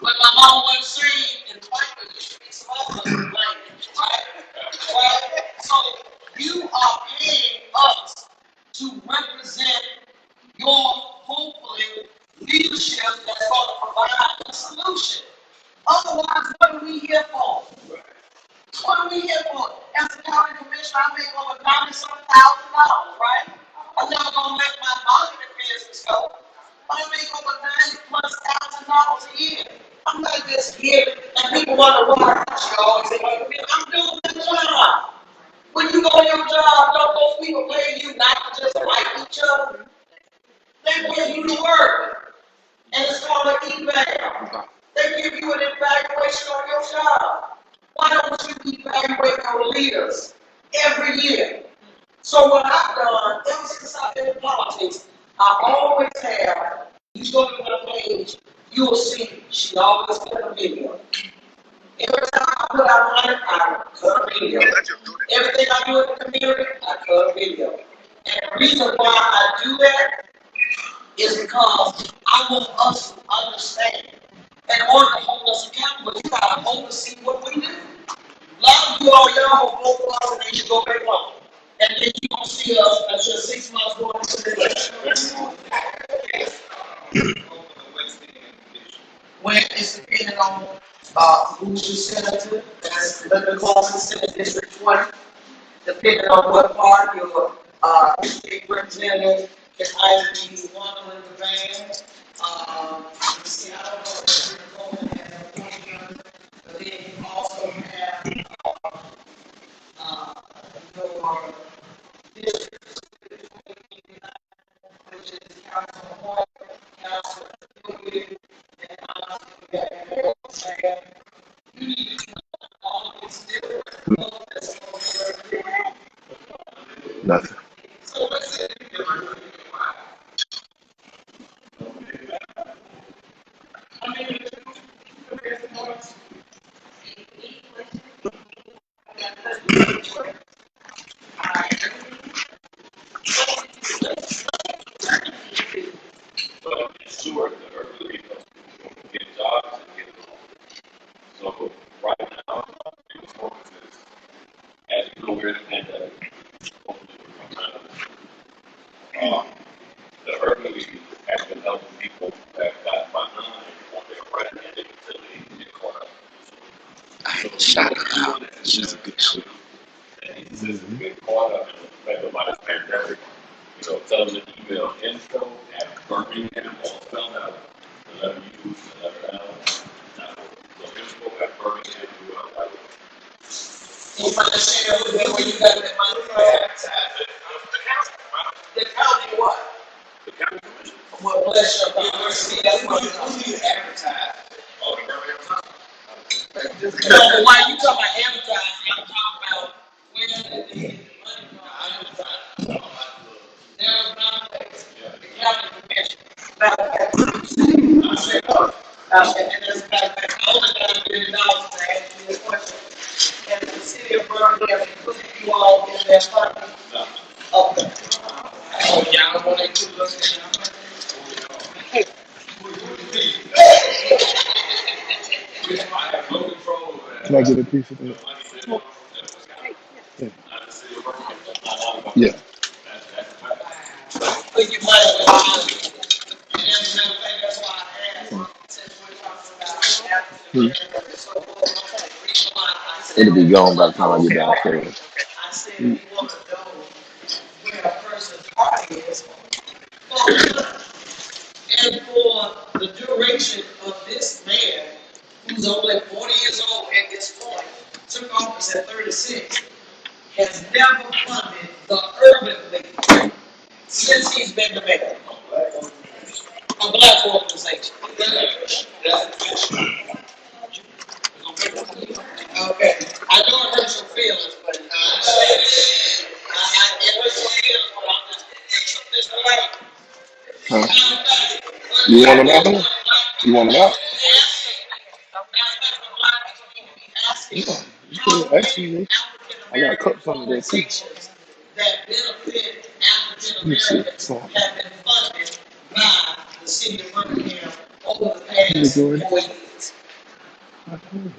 But my mom wouldn't say in FICA, you speak some other language, right? Right? So you are paying us to represent your, hopefully, leadership that's going to provide a solution. Otherwise, what are we here for? What are we here for? As a county commissioner, I make over $90,000, right? I'm never going to let my marketing business go. I make over $90,000+ a year. I'm not just here, and people wonder why I always say, I'm doing my job. When you go to your job, don't those people pay you not to just like each other? They pay you to work. And it's called an eval. They give you an evaluation on your job. Why don't you evaluate your leaders every year? So what I've done, ever since I've been in politics, I always have, you go to my page, you will see she always put a video. Every time I put out money, I cut a video. Everything I do in the community, I cut a video. And the reason why I do that is because I want us to understand. In order to hold us accountable, you gotta oversee what we do. A lot of you all, y'all will vote for us and then you go back home. And then you don't see us until 6 months going into the election. When it's depending on who's your senator, that's the closest Senate District 20, depending on what part your state representative can either be one in the band. See, I don't know if you're going to have a point, but then you also have your district, which is Council Hall, Council Field, and you need to know all these different Nothing. so what's it? Sure, the early get jobs and get loans. So right now, the focus is, as you know, we're in a pandemic. The urban league has been helping people that got behind on their rent and their utilities and their caught up. So Shout her out. She's a good shit. and he says, get caught up in the fact about this pandemic. You know, tell them to email info@Birmingham, all spelled out, the letter U, the letter L, so info@Birmingham. You want to share with me where you got that money from? The county what? Well, bless your heart. See, that's what you advertise. Oh, the Birmingham Times. No, but why you talking about advertising? I'm talking about where they get the money from. There's not the county commission. And there's about $9 million to ask you a question. And the city of Birmingham included you all in their funding. Okay. Oh, y'all want to include us in that? I have no control over that. Can I get a piece of that? Yeah. Put your money where your mouth is. And as a matter of fact, that's why I asked, since we're talking about African and so forth, the reason why I said, It'll be gone by the time I get downstairs. I said we want to know where a person's heart is. And for the duration of this man, who's only 40 years old at this point, took office at 36, has never funded the urban league since he's been the mayor. A black organization. Okay, I know it hurts your feelings, but it hurts your feelings, but I'm just, it's like, Huh? You want them out? You want them out? Yeah. You can actually, I got cups under there too. that benefit African Let me see. Americans So, have been funded by the city of Birmingham over the let me past go 4 in. years.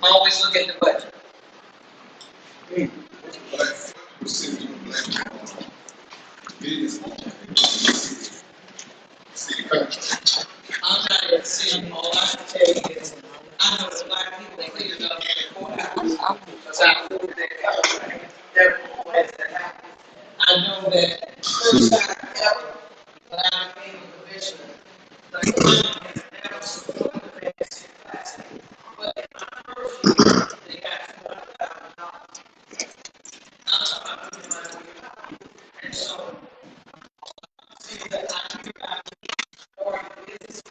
Always look at the budget. I'm not at the city. All I can tell you is I know that black people cleared up their courthouse because I moved there. There were ways that happened. I know that first time ever that I became a commissioner, the county has never supported the basic class. But in my first year, they got $4,000. I'm talking about people that we know. And so, see that I do not or business.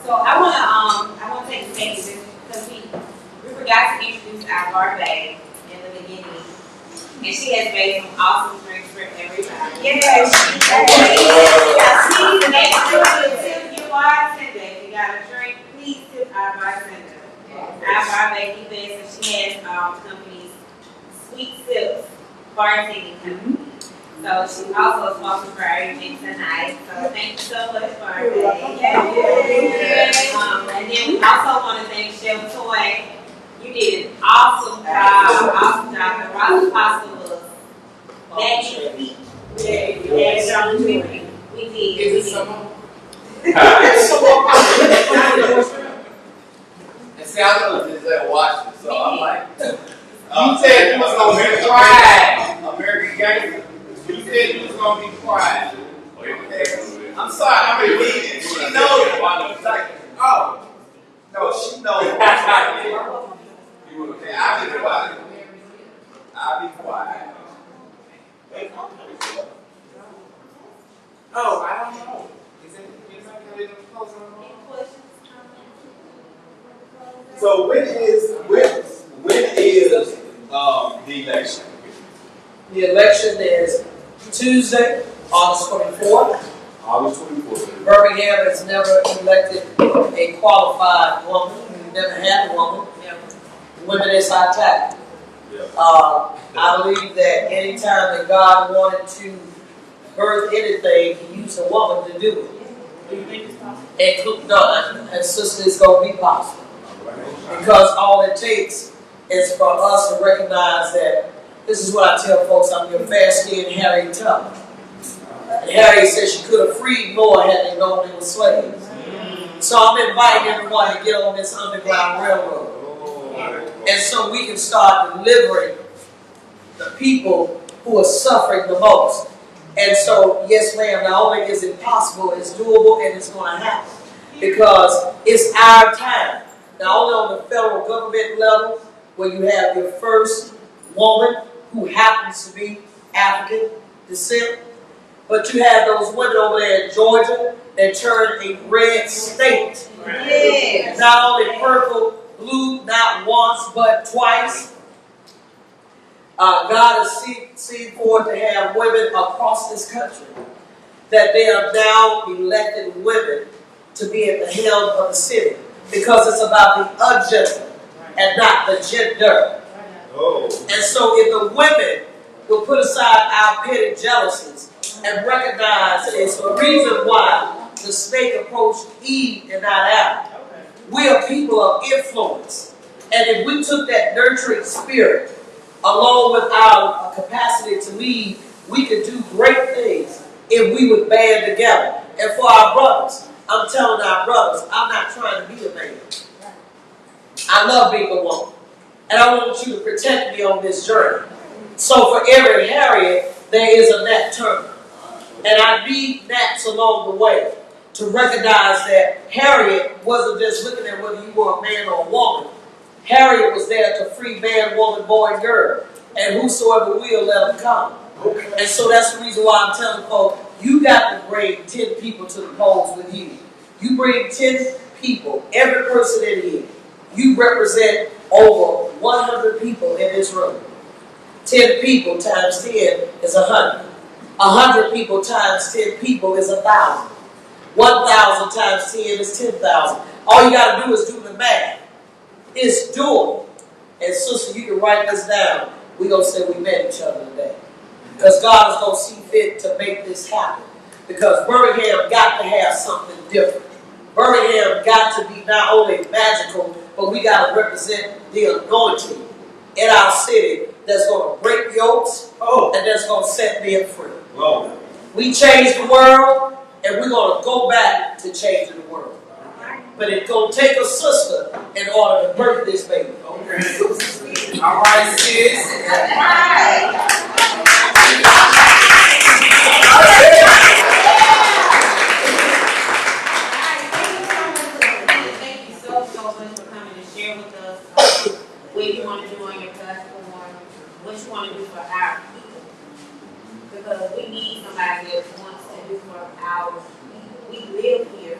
So I wanna take a second because we forgot to introduce our barmaid in the beginning. And she has made some awesome drinks for everybody. Yes, she made sure tip your bartender. If you got a drink, please tip our bartender. Our barmaid, Bess, and she has companies, Sweet Sips Bartending Company. So she's also a sponsor for our event tonight. So thank you so much, barmaid. And then we also want to thank Chef Toy. You did an awesome job. The Rasta pasta was that sweet. We did. Is it some more? And see, I know this at Washington, so I'm like, you said you was gonna be quiet, American gangster. You said you was gonna be quiet. Okay. I'm sorry, I'm a vegan. She knows it. Oh, no, she knows it. Okay, I'll be quiet. I'll be quiet. Oh, I don't know. Is it anybody got any clothes on? Any questions, comments? So when is the election? The election is Tuesday, August 24th. August 24th. Birmingham has never elected a qualified woman. We've never had a woman. Women is high time. I believe that anytime that God wanted to birth anything, He used a woman to do it. Do you think it's possible? And sister, it's going to be possible. Because all it takes is for us to recognize that this is what I tell folks, I'm your fair-skinned Harriet Tubman. And Harriet said she could have freed more had they known they were slaves. So I'm inviting everyone to get on this Underground Railroad. And so we can start delivering the people who are suffering the most. And so, yes ma'am, not only is it possible, it's doable and it's going to happen. Because it's our time. Not only on the federal government level, where you have your first woman who happens to be African descent, but you have those women over there in Georgia that turned a red state. Yes. Not only purple, blue, not once, but twice. God has seen forward to have women across this country, that they are now elected women to be at the helm of the city, because it's about the agenda and not the gender. And so if the women will put aside our petty jealousies and recognize it's the reason why the snake approached Eve and not Adam. We are people of influence. And if we took that nurturing spirit along with our capacity to lead, we could do great things if we would band together. And for our brothers, I'm telling our brothers, I'm not trying to be a man. I love being a woman. And I want you to protect me on this journey. So for every Harriet, there is a Nat Turner. And I need Nats along the way to recognize that Harriet wasn't just looking at whether you were a man or a woman. Harriet was there to free man, woman, boy, and girl. And whosoever will, let them come. And so that's the reason why I'm telling folks, you got to bring 10 people to the polls with you. You bring 10 people, every person in here. You represent over 100 people in this room. 10 people times 10 is 100. 100 people times 10 people is 1,000. 1,000 times 10 is 10,000. All you got to do is do the math. It's doable. And sister, you can write this down. We're going to say we met each other today. Because God is going to see fit to make this happen. Because Birmingham got to have something different. Birmingham got to be not only magical, but we got to represent the anointing in our city that's going to break yokes and that's going to set men free. We changed the world, and we're going to go back to changing the world. But it's going to take a sister in order to birth this baby. Okay. All right, sis. Thank you so much for coming to share with us what you want to do on your platform, what you want to do for our people. Because we need somebody that wants to do for our people. We live here.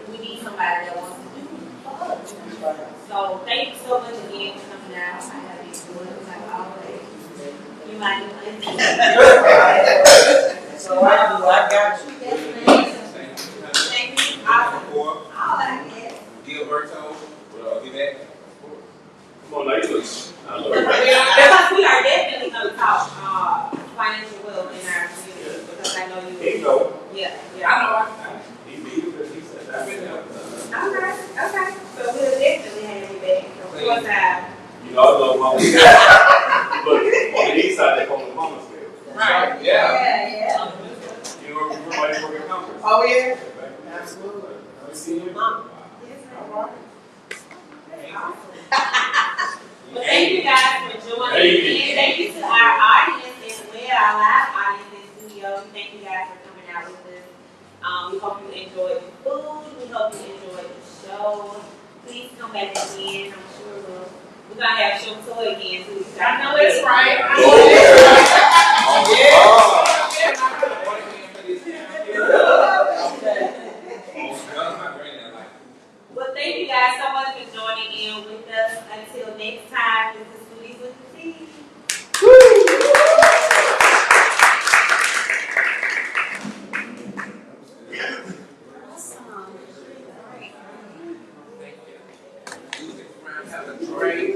We need somebody that wants to do for us. So thank you so much again for coming out. I have these words like always. You might be playing. So I got you. Thank you. All I get. Gilberto, will be back. Come on, now you look. I love Because we are definitely going to talk financial wealth in our community. Because I know you. He know. Yeah. I know. He because he said that. Okay. So we'll definitely have you back. Of course, You know, I love mama. Look, on the east side, they call it mama's day. Right. Yeah. You know, everybody for your conference. Oh, yeah? Absolutely. Let me see your mom. Well, thank you guys for joining in. Thank you to our audience as well, our live audience in the studio. Thank you guys for coming out with us. We hope you enjoyed the food. We hope you enjoyed the show. Please come back again. I'm sure we're going to have show toy again too. I know it's right. Well, thank you guys so much for joining in being with us. Until next time, this is Foodies with the Tea. Have a great